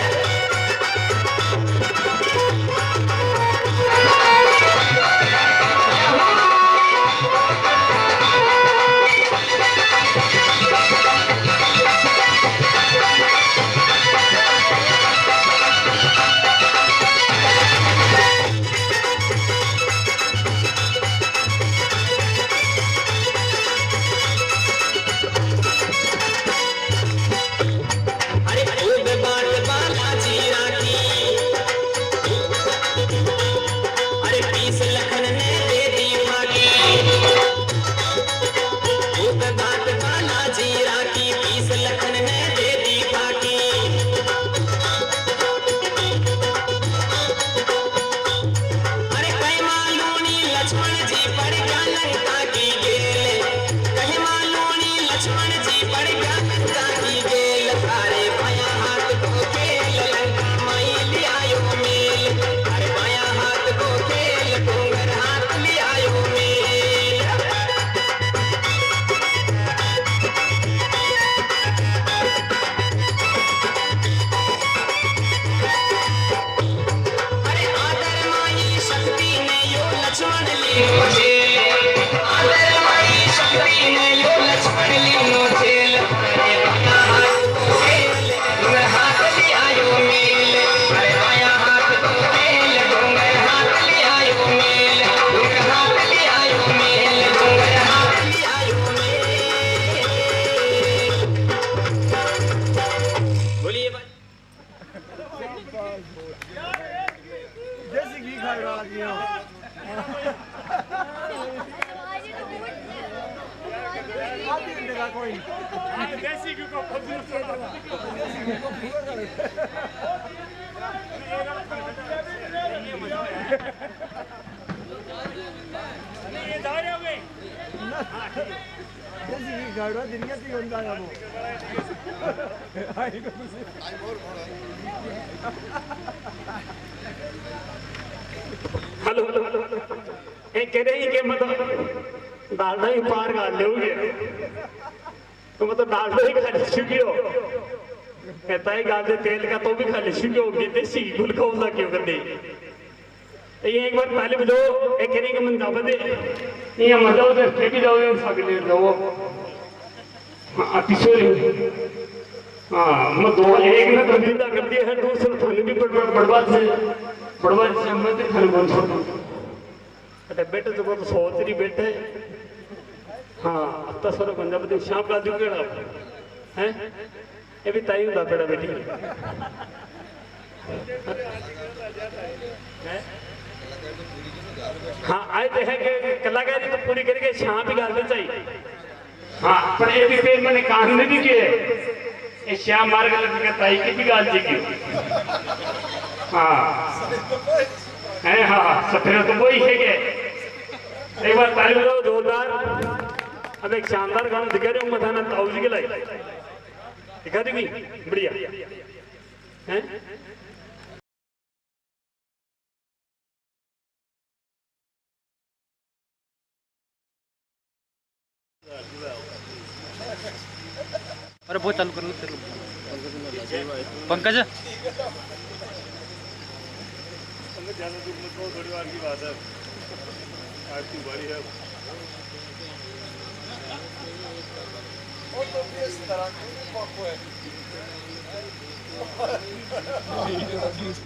अरे खूब बात बालाजी राखी अरे 20 लखन ने दे दी फाकी खूब बात बालाजी राखी 20 लखन ने दे दी फाकी अरे कहीं मालूनी लक्ष्मण जी पड़ गया लंका की गेल कहीं मालूनी लक्ष्मण जी पड़ गया लंका की गेल थारे बायां हाथ को खेल लंका माई ले आयो मेल थारे बायां हाथ को खेल डूंगर हाथ ले आयो मेल अरे आदर माई शक्ति ने यो लक्ष्मण लीनो झेल आदर माई शक्ति ने यो लक्ष्मण लीनो झेल अरे बायां हाथ को खेल डूंगर हाथ ले आयो मेल अरे बायां हाथ को खेल डूंगर हाथ ले आयो मेल डूंगर हाथ ले आयो मेल डूंगर हाथ ले आयो मेल बोलिए भाई देसी घी खाने वाला की हो आधी घंटे का कोई देसी घी को फजूल से ये दारे हो गई देसी घी गाड़ा दुनिया की होता है वो आई को हेलो ये कह रही कि मतलब डालडा ही पार कर लोगे तो मतलब डालडा ही खा चुकी हो कहता है गाल से तेल का तो भी खा चुकी होगी देसी गुल का क्यों कर दे ये एक बार पहले बजो एक कह रही कि मन दावत दे ये मतलब उधर फेंकी जाओगे सागले दो अतिशोरी हाँ मैं दो एक ने तो जिंदा कर दिया है दूसरा थाने भी बर्बाद से मैं तो खाने बंद छोड़ अरे बेटे तो बहुत सोच रही बेटे हाँ अब सर बंदा बता शाम का दूं केड़ा हैं ये भी ताई होता बेटा बेटी हाँ आए तो है कि कलाकारी तो पूरी करके शाम भी गाल में चाहिए हाँ पर ये भी फिर मैंने काम नहीं किए ये श्याम मार्ग लग के ताई की भी गाल चाहिए हाँ है हाँ सफेद तो वही है के एक बार ताली बजाओ जोरदार अब एक शानदार गाना दिखा रहे हो मथाना ताऊजी के लाई दिखा देगी बढ़िया हैं अरे वो चालू कर लो पंकज ज्यादा दूर मत हो, थोड़ी बार की बात है। आज की बारी है।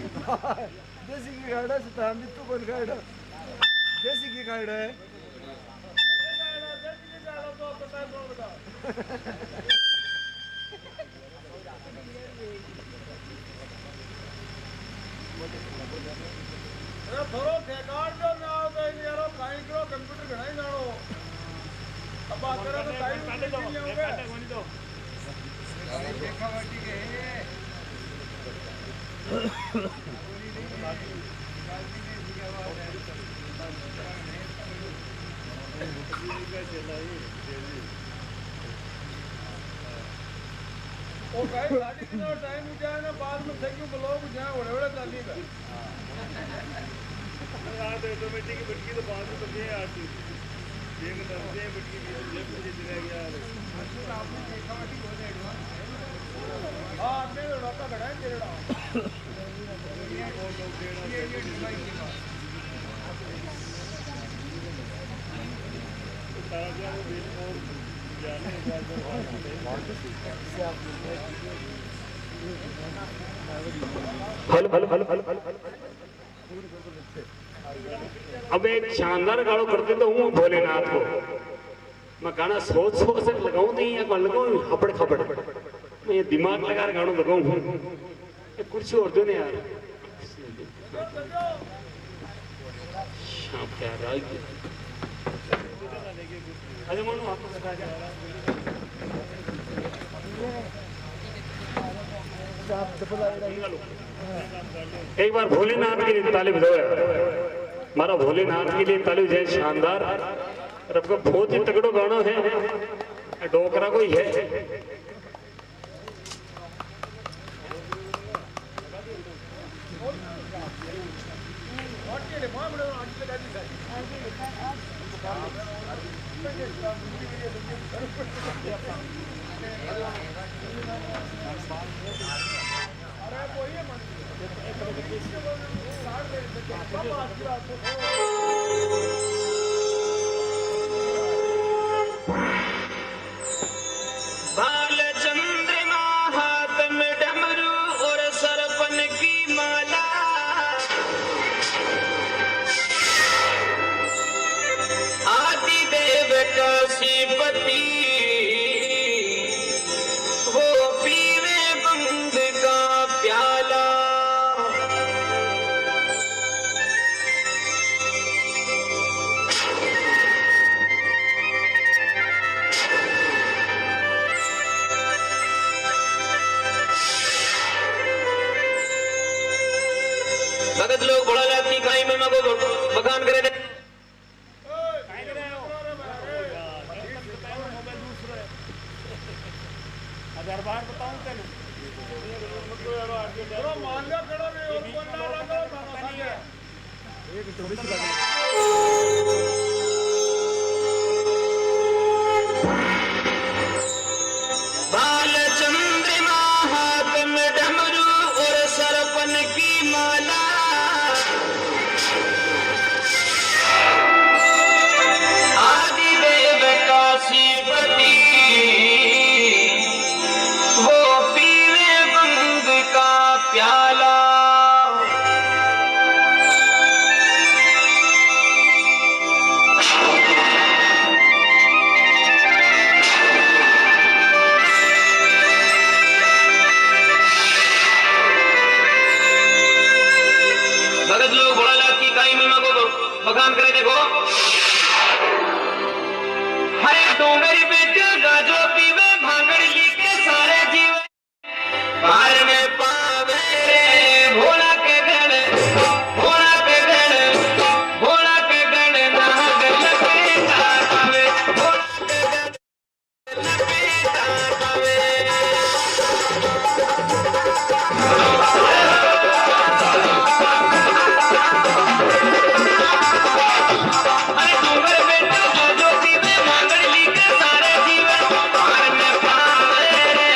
देसी की गाड़ा सताम तू कौन गाड़ा देसी की गाड़ा है थोड़ो ठेकान जो ना हो तो यारो काई करो कंप्यूटर घणाई जानो अब बात करो तो टाइम काटे दो काटे कोनी दो देखा वाटी के ओ गाइस गाड़ी कितना टाइम हो जाए ना बाद में थे क्यों ब्लॉग जाए बड़े चाली का यार ऑटोमेटिक बटकी तो बाद में तो ये आती ये करते हैं बटकी भी लेफ्ट से चला गया यार आपने देखा वाटी बहुत एडवांस हां आपने रोका खड़ा है तेरा ये डिवाइस की बात तो सारा क्या वो बीच और जाने के बाद हल अब एक शानदार गाड़ो करते तो हूँ भोलेनाथ को मैं गाना सोच सोच से लगाऊं नहीं या लगाऊं हपड़ खपड़ मैं ये दिमाग लगा गानों लगाऊं ये कुर्सी और दो ने यार शाम क्या राय अरे मनु आपको बता जा एक बार भोलेनाथ के लिए ताली बजाओ यार हमारा भोलेनाथ के लिए ताली बजाए शानदार और आपका बहुत ही तगड़ो गाना है डोकरा कोई है बाल चंद्रमा हाथ में डमरू और सरपन की माला आदि देव काशीपति वो पीवे बंद का प्याला भगत लोग बड़ा लाती खाई में मगो बखान करे थे दरबार बताऊं तेन मान लिया खड़ा नहीं और कौन ना लगा एक चौबीस बाल चंद्रमा हाथ में डमरू और सरपन की माला आदि देव काशीपति वो पीवे बंद का प्याला भगत लोग घोड़ा लाख की काई में मगो बखान करे देखो हरे डोंगरी बेटे गाजो पीवे भांगड़ ली के सारे जीव पार में पावे रे भोला के गण भोला के गण भोला के गण नाग लपेटा पावे भोला के गण लपेटा पावे अरे डोंगर बेटा जो पीवे मांगड़ ली के सारे जीवन पार में पावे रे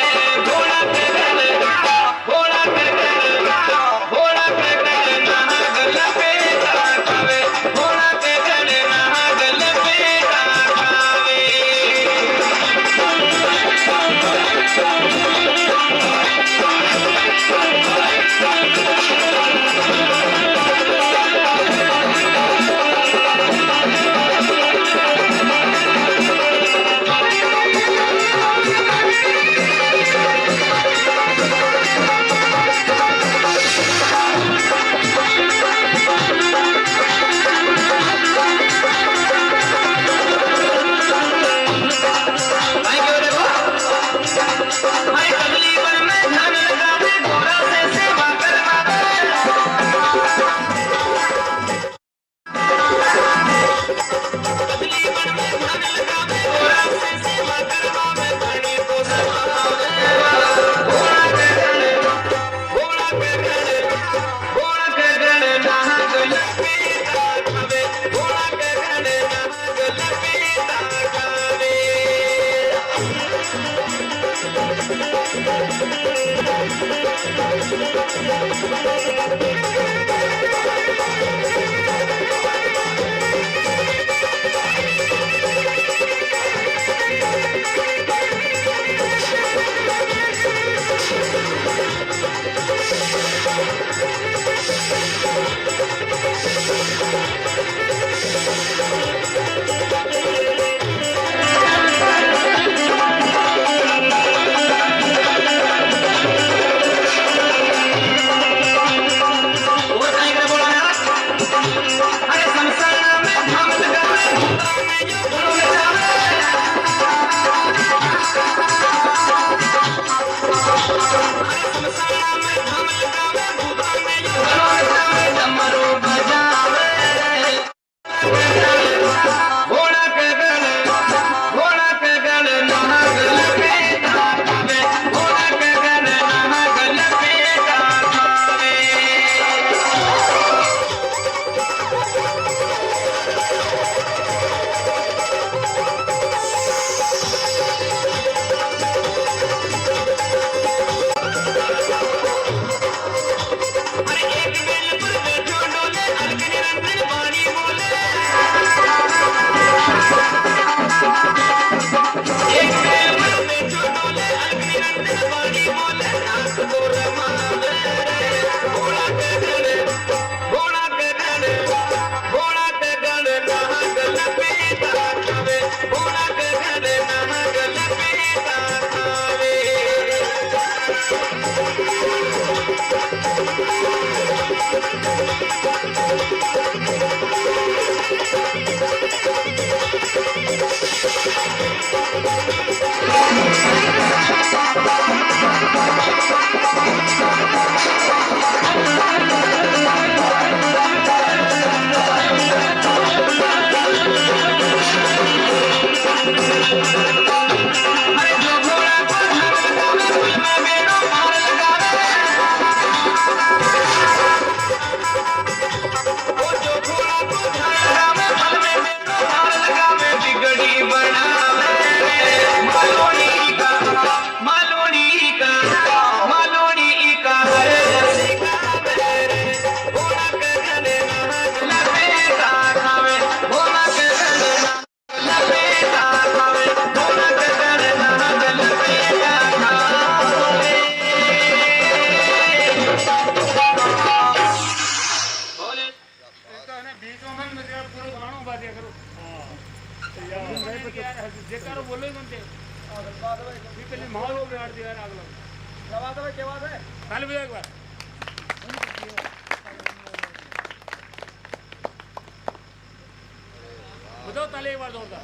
बताओ ताले एक बार जोरदार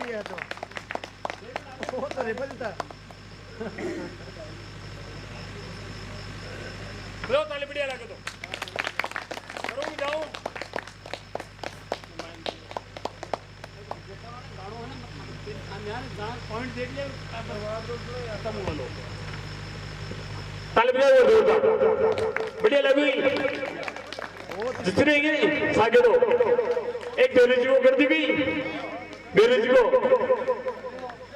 लिया तो वो तो रिबलता बताओ ताले बढ़िया लगे तो करो जाओ पॉइंट देख लिया खत्म हुआ लो ताले बढ़िया लगी जितने सागे दो एक बेरोजी को कर दी गई बेरोजी को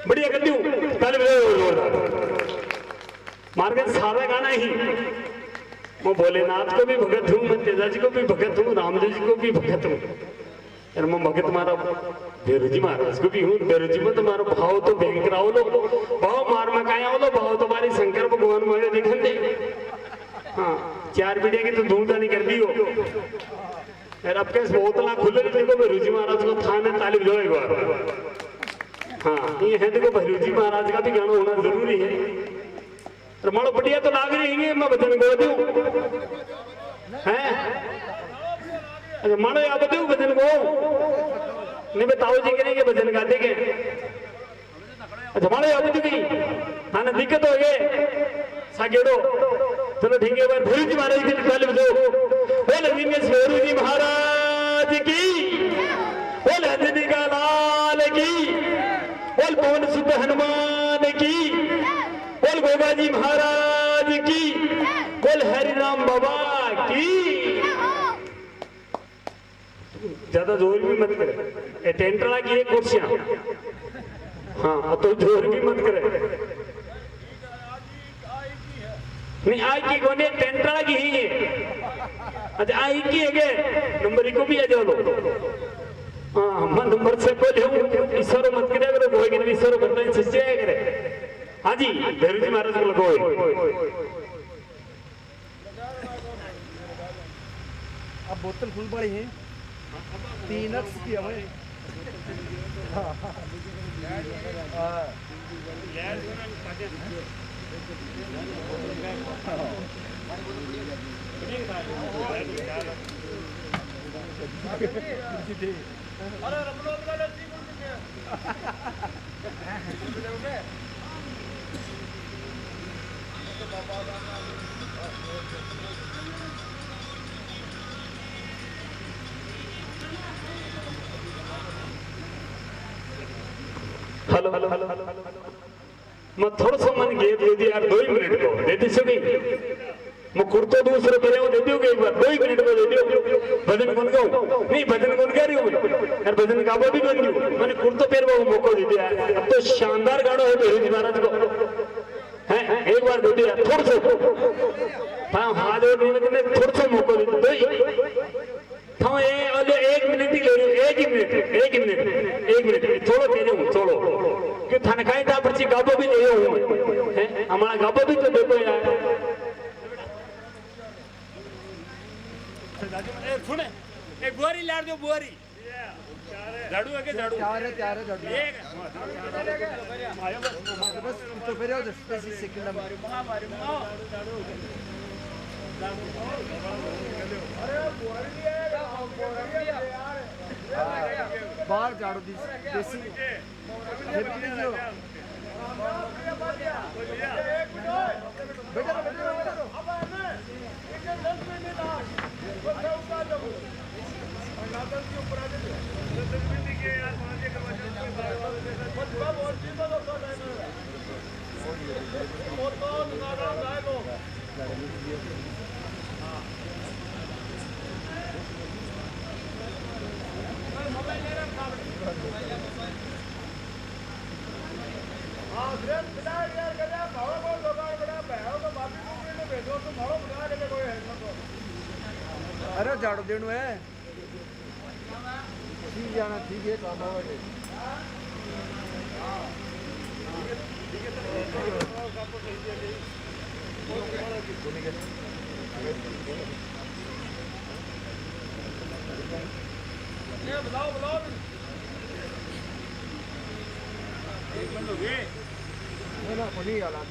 बढ़िया कर दूं ताले मार के सारा गाना ही मैं भोलेनाथ को भी भगत हूँ मैं तेजा जी को भी भगत हूँ रामदेव जी को भी भगत हूँ यार मैं भगत मारा बेरोजी महाराज को भी हूँ बेरोजी में तुम्हारा भाव तो बैंक कराओ लो भाव मार में काया हो लो भाव तुम्हारी शंकर भगवान मुझे दिखन दे हाँ 4 बीड़िया की तो धूमधा नहीं कर दी हो यार अब कैसे बोतला खुले देखो बेरोजी महाराज को थाने तालिब जो एक बार हाँ ये है देखो बेरोजी महाराज का भी गाना होना जरूरी है मानो बढ़िया तो लाग रही है मैं भजन गा दूं हैं अच्छा मानो या बताऊं भजन को नहीं बताओ जी करेंगे भजन गाते के अच्छा मानो या बताओ की हाँ दिक्कत हो गए सागेड़ो चलो ठीक है बार भूरी जी महाराज की तालिब दो बोल दिनेश भोरू जी महाराज की बोल हजनी का लाल की बोल पवन सुत हनुमान की बोल गोगा जी महाराज की बोल हरिराम बाबा की ज्यादा जोर भी मत करे टेंटरा की एक कुर्सियां हाँ तो जोर भी मत करे नहीं आई की कोने टेंटड़ा की ही है अच्छा आई की है के नंबर को भी आ जाओ हां हम नंबर से को ले ईश्वर मत करे करो कोई के ईश्वर बंदा सच्चे करे हां जी भैरू जी महाराज को लगो अब बोतल फुल पड़ी है 3x की है भाई हां अरे रमलो का लस्सी कौन सी है हेलो मैं थोड़ा सा मन गेप दे दी यार 2 मिनट को दे दी सभी मैं कुर्तो दूसरे पहले वो दे दियो एक बार 2 मिनट को दे दियो भजन गुन गाऊं नहीं भजन गुन गा रही हूं यार भजन गाबो भी बन गयो मैंने कुर्तो पहन वो मौका दे दिया अब तो शानदार गाना है भैरू जी महाराज को हैं एक बार दे दिया थोड़ा सा हां हाथ जोड़ने के थोड़ा सा मौका दे दो हाँ ये वाले 1 मिनट ही ले रहे 1 मिनट थोड़ो कह रहे हूँ थोड़ो कि थनकाई था पर्ची गाबो भी ले हूँ हैं हमारा गाबो भी तो देखो यार सुने एक बुआरी लाड़ दो बुआरी झाड़ू है के झाड़ू चार है झाड़ू एक बस तो फिर आओ 10 सेकंड में बाहर झाड़ू देसी अरे झाड़ू देनु है ठीक जाना ठीक है काम आवे बुलाओ एक मिनट हो गए ना बनी वाला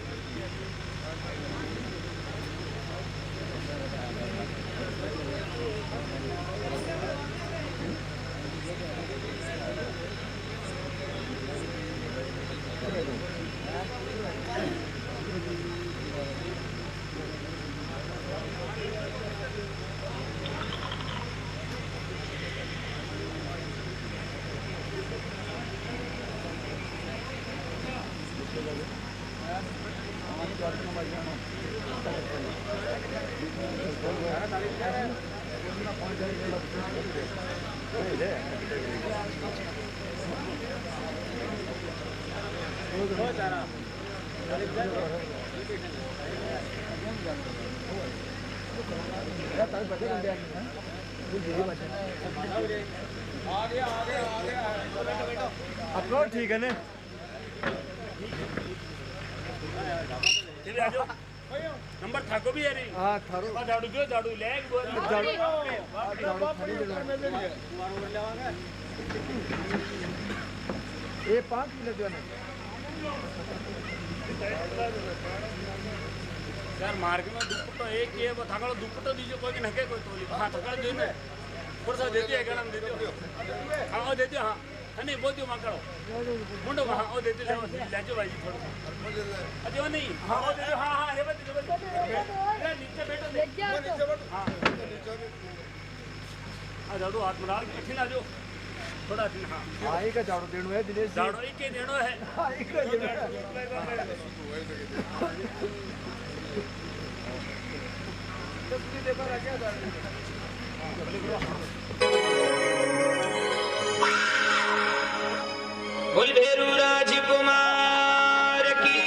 अपलोड ठीक है ना नंबर थाको भी है रे हां थारो झाड़ू दो झाड़ू ले ये 5 किलो दो ना यार मार्ग में दुपट्टो एक ये वो थाकड़ो दुपट्टो दीजिए कोई के नके कोई तोली हां थकड़ दे दे थोड़ा सा दे दिया गणम दे दियो हां वो दे दियो हां नहीं बोल दियो माकड़ो मुंडो हां वो दे दियो ले जो भाई थोड़ा अरे वो नहीं हां वो दे दियो हां हां हे बत नीचे बैठो नीचे बैठो हां आ जाओ हाथ मिला के कठिन आ जाओ थोड़ा दिन हां आई का झाड़ू देनु है दिनेश जी झाड़ू ही के देनो है आई का देनु है देखो क्या बोल भैरू राजकुमार की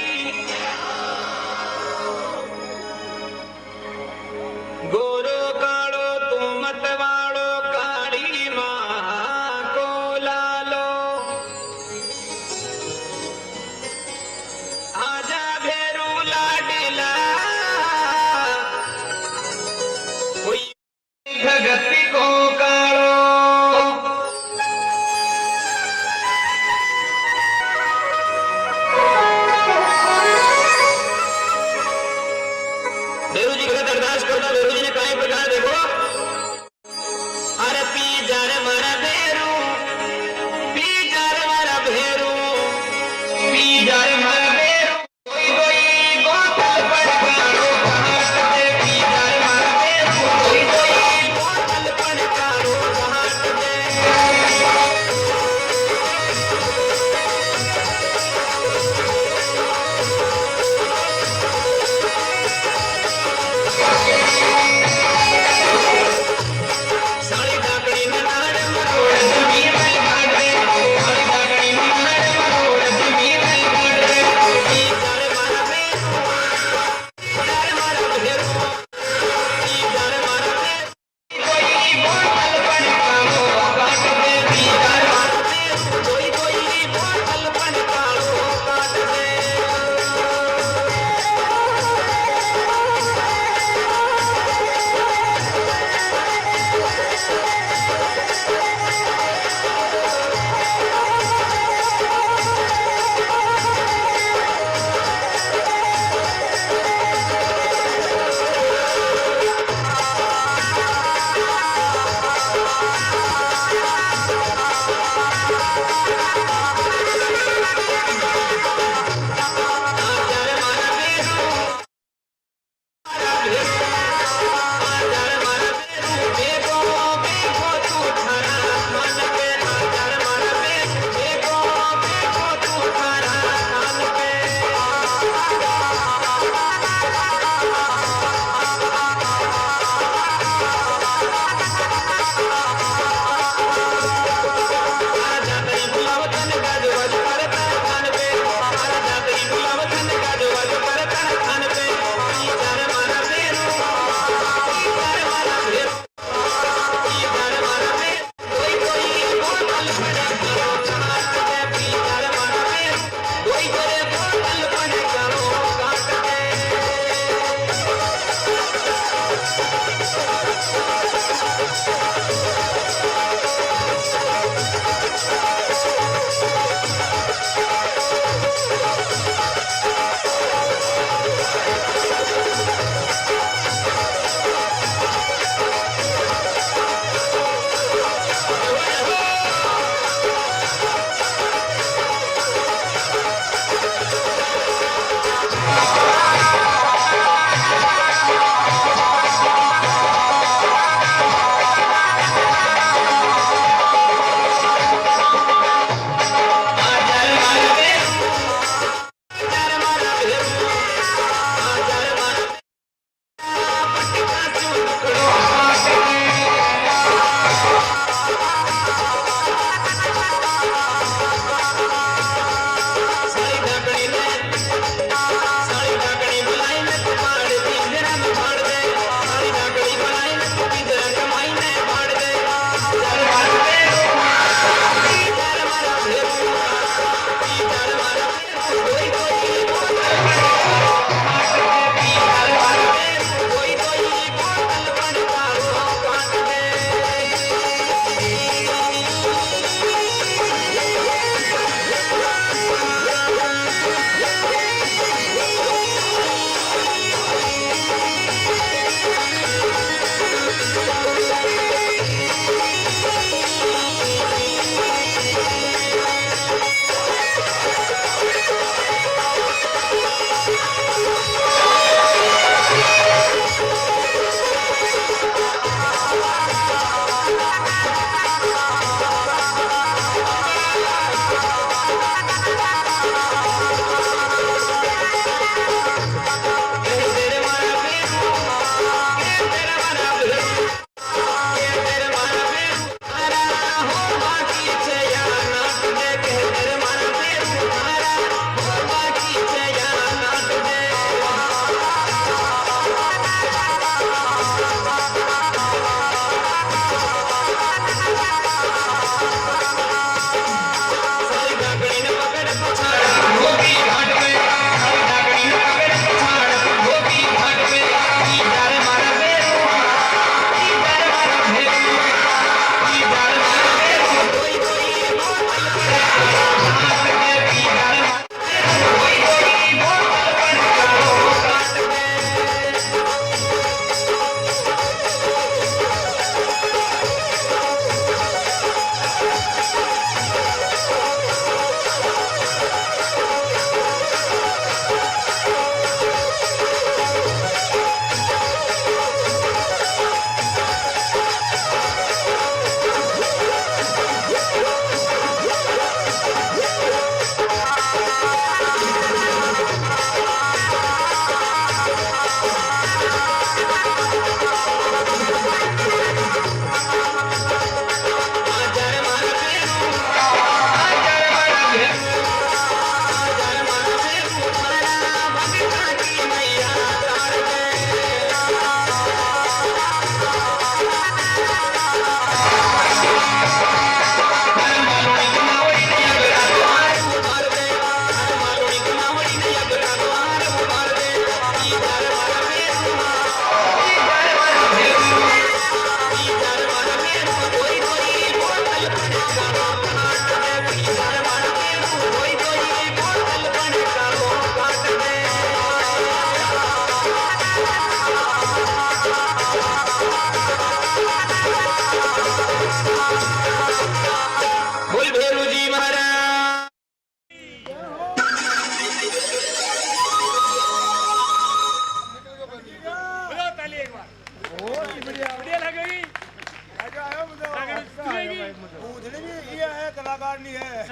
कलाकार नहीं है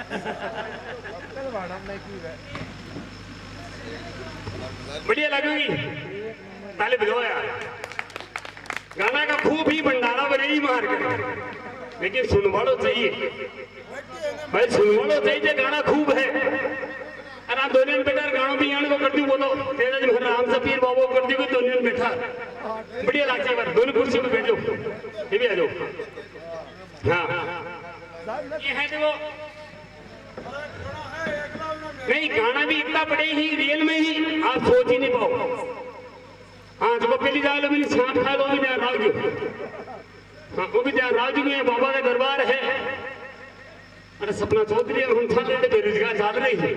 कल भाड़ा में की है बढ़िया लगेगी, ताली बजाओ यार। गाना का खूब ही भंडारा बने ही मार के, लेकिन सुनवाड़ो चाहिए भाई, सुनवाड़ो चाहिए। गाना खूब है, अरे आप दोनों बेटा गानों भी आने को कर दी, बोलो तेरा जो राम सफीर बाबू कर दी, दोनों बैठा बढ़िया लगता है। दोनों कुर्सी पे बैठ जाओ, ये भी आ जाओ। हाँ ये है देखो, नहीं गाना भी इतना बड़े ही रियल में ही आप सोच ही नहीं पाओ। हाँ जो पहली जाल मेरी सांप खा लो, भी ध्यान राजू, हाँ वो भी ध्यान राजू में बाबा का दरबार है। अरे सपना चौधरी हम था बेरोजगार चल रही है।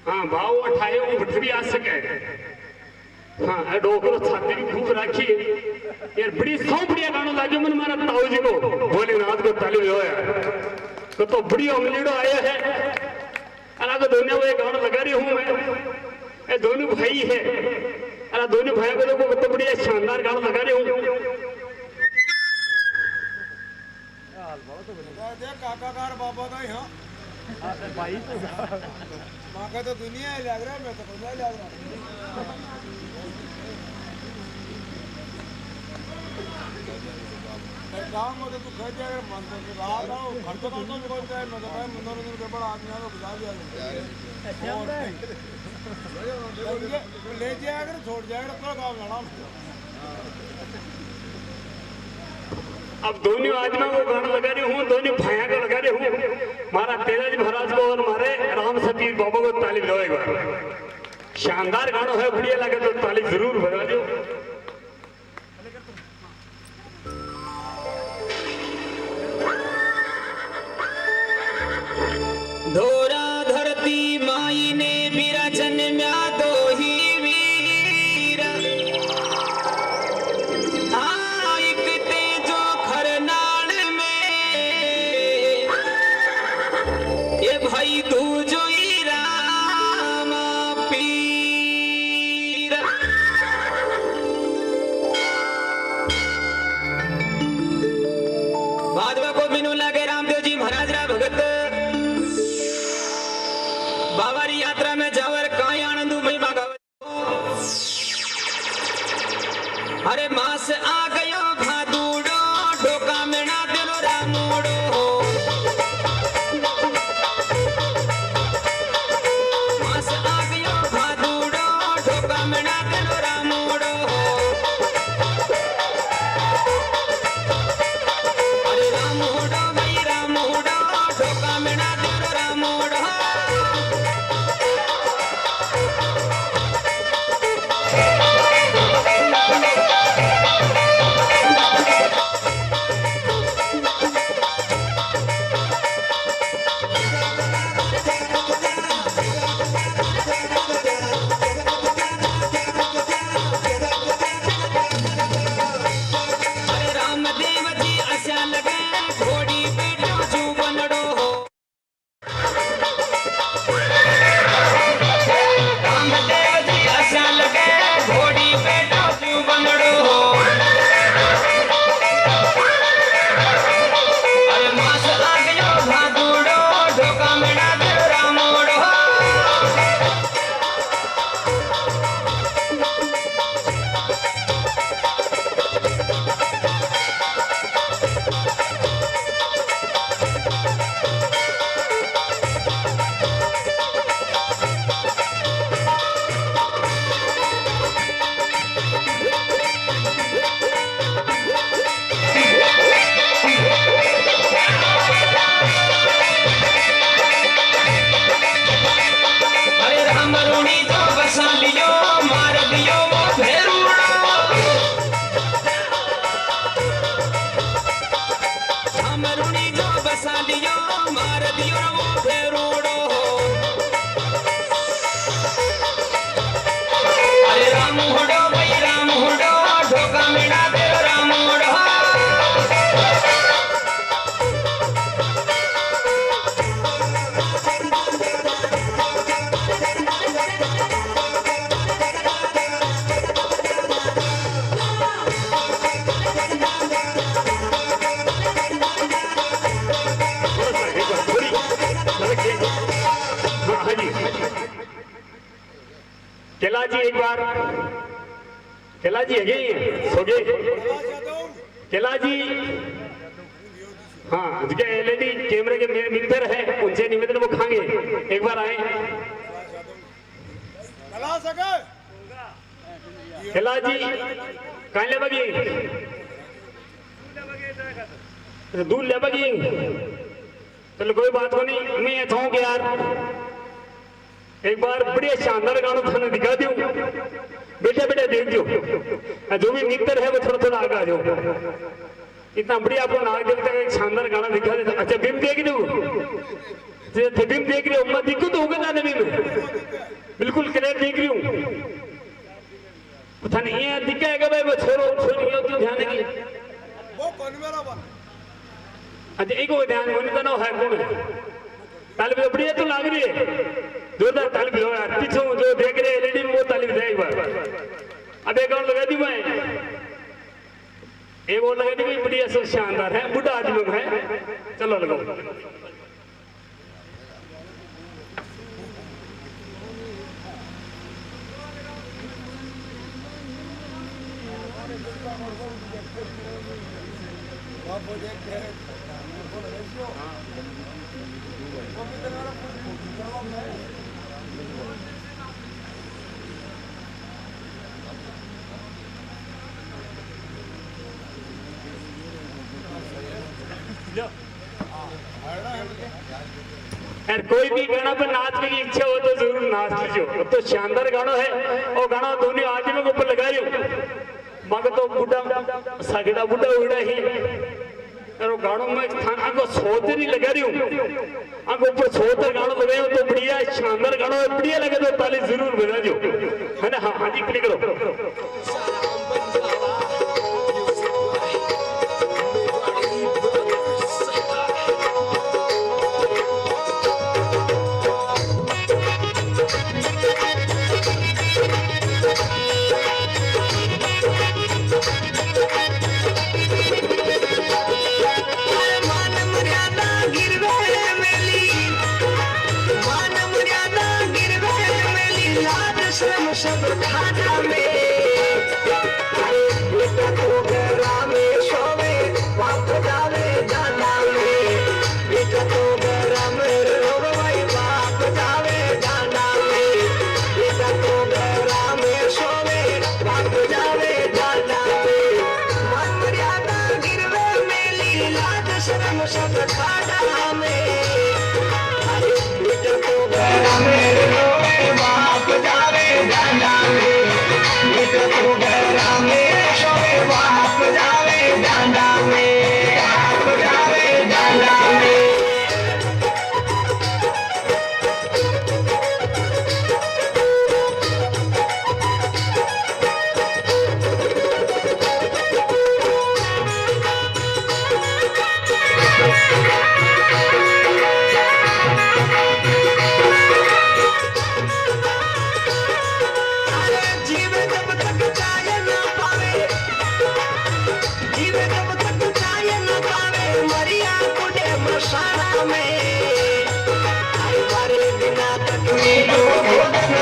हाँ भाव उठाए वो उठ भी आ सके। हाँ डोकरो छाती भी खूब राखी यार, बड़ी सौ बढ़िया गाना लाजो मन मारा ताऊ जी को, भोलेनाथ को ताली बजाया तो बढ़िया अमलेडो आया है। अरे दोनों वो गाना लगा रही हूँ मैं, ये दोनों भाई है। अरे दोनों भाइयों को देखो कितना बढ़िया शानदार गाना लगा रही हूँ। काकाकार बाबा का यहाँ भाई तो माँ का तो दुनिया है लग रहा है, मैं तो खुदा लग रहा हूँ। गाँव में तो तू घर जाएगा मन तो बाहर आओ घर तो करता हूँ कौन जाए, मैं तो भाई मनोरंजन के बड़ा आदमी आया बुझा दिया ले जाएगा छोड़ जाएगा तो गाँव जाना। अब दोनों आज मैं वो गाना लगा रही हूँ, दोनों भाइयों को लगा रही हूँ। मारा तेजाजी महाराज को और मारे राम सतीर बाबा को ताली बजाओ एक बार। शानदार गाना है, बढ़िया लगे तो ताली जरूर बजा दो। धोरा धरती माई ने विरचन म्या दो ही वीर, एक तेजो खरनाल में ये भाई दूजो ही रामा पीर। भाजपा को बिनु लगे रामदेव जी महाराज रा भगत बाबारी यात्रा में जावर काई आनंद महिमा गावे। अरे मास आ गयो भादुड़ो ढोका में ना दिलो रामोड़ो। केला जी एक बार केला जी है सो गए केला जी हाँ जो एलईडी कैमरे के मेरे मित्र है उनसे निवेदन वो खाएंगे एक बार आए केला जी कहाँ ले बगी दूध ले बगी चलो कोई बात को नहीं मैं ऐसा हूँ कि यार एक बार बढ़िया शानदार गाना थाने दिखा दूं बेटे बेटे देख जो जो भी मित्र है वो थोड़ा थोड़ा आगे आ जाओ इतना बढ़िया आपको नाग देवता का एक शानदार गाना दिखा देता अच्छा भीम देख दो भीम देख रहे हो मैं दिखो तो होगा ना भीम बिल्कुल क्लियर देख रही हूँ पता नहीं है दिखाएगा भाई वो छोड़ो छोड़िए क्यों ध्यान की वो कौन मेरा बा अच्छा एक वो ध्यान होने का ना है कौन है ताली भी बढ़िया तो लग रही है जोरदार ताली भी हो यार पीछे जो देख रहे एलईडी में वो ताली भी एक बार अब एक और लगा दी मैं एक और लगा दी भाई बढ़िया सब शानदार है बुढ़ा आदमी है चलो लगाओ यार कोई भी गाना पर नाचने की इच्छा हो तो जरूर नाच लीजिए तो शानदार गाना है और गाना दोनों आदमियों के ऊपर लगा रही हूँ मगर तो बुढ़ा सागड़ा बुढ़ा उड़ा ही और गानों में स्थान आगो सोच नहीं लगा रही हूँ आगो ऊपर सोच गाना लगाए हो तो बढ़िया शानदार गाना बढ़िया लगे तो ताली जरूर बजा जो है ना हाँ हाँ जी क्लिक करो सब खाना में बेटा तो गरा में सोवे बाप जावे जाना में बेटा तो गरा में रोवे भाई बाप जावे जाना में बेटा तो गरा में सोवे बाप जावे जाना में मान मर्यादा गिरवे में लाज शर्म सब खाना में बेटा तो गरा में रोवे बाप जावे जाना में बेटा तो गरा में सोवे बाप जावे जाना में बाप जावे जाना में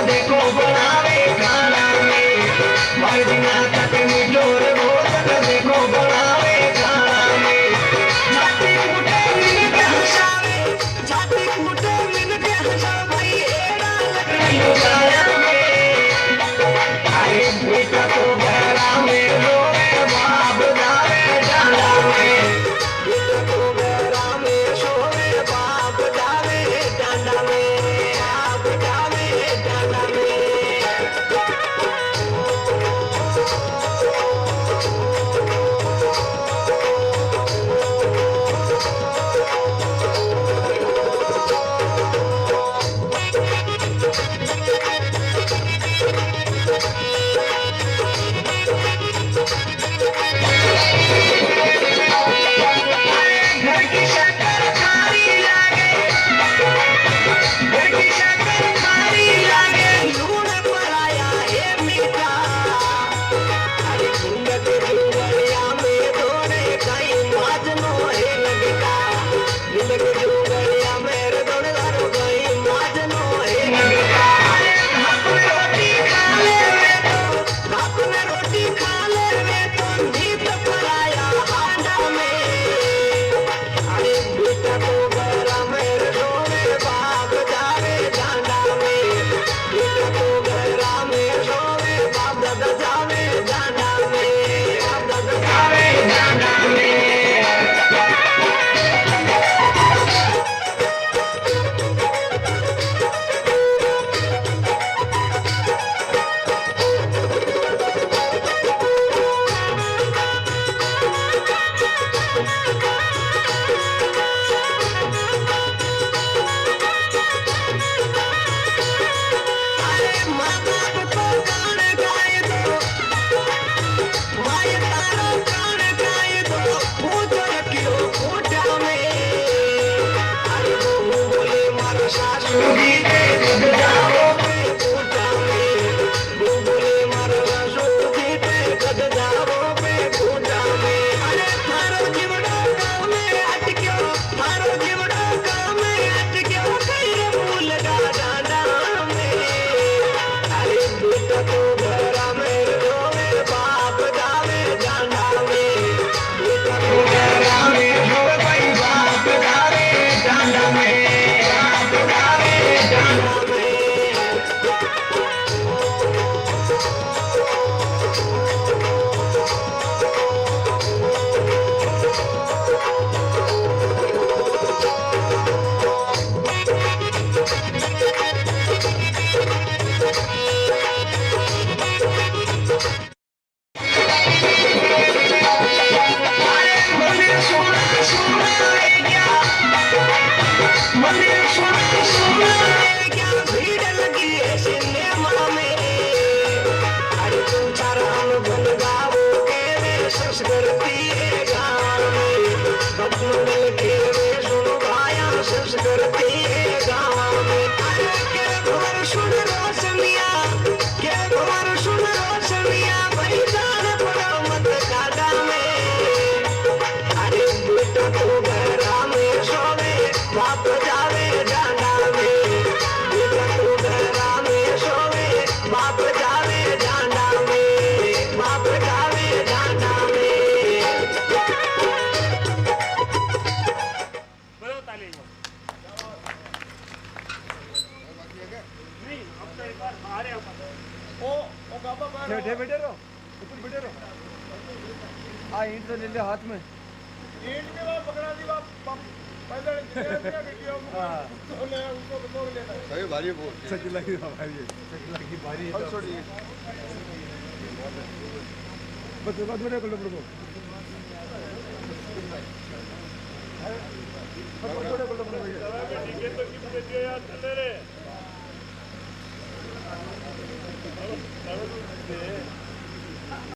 देखो बनावे खाना में भाई बिना तक मिलोर भोजन देखो बनावे खाना में जाति मुटे मिल के हंसावे जाति मुटे मिल के हंसावे भाई एड़ा लकड़ी उठाया में अरे बेटा तो गरा में रोवे बाप जावे जाना में बेटा तो गरा में सोवे बाप जावे जाना में मेरे दोनों गई माजनो है बाप जावे जाना में तू घरा में सोवे बाप जावे जाना में बाप जावे जाना में बजाओ ताली नहीं अब तो एक बार आ रहे हैं ओ गाबा बैठे बैठे रहो ऊपर बैठे रहो आ ईंट तो ले ले हाथ में ईंट के बाद पकड़ा दी बाप पहले क्या वीडियो तो ले उसको तो लेना सही भारी बोल सचिला की भारी सचिला की भारी है छोड़ी बस बात बड़े कर लो बड़ो बड़े कर लो टिकट तो कितने दिए यार चले रे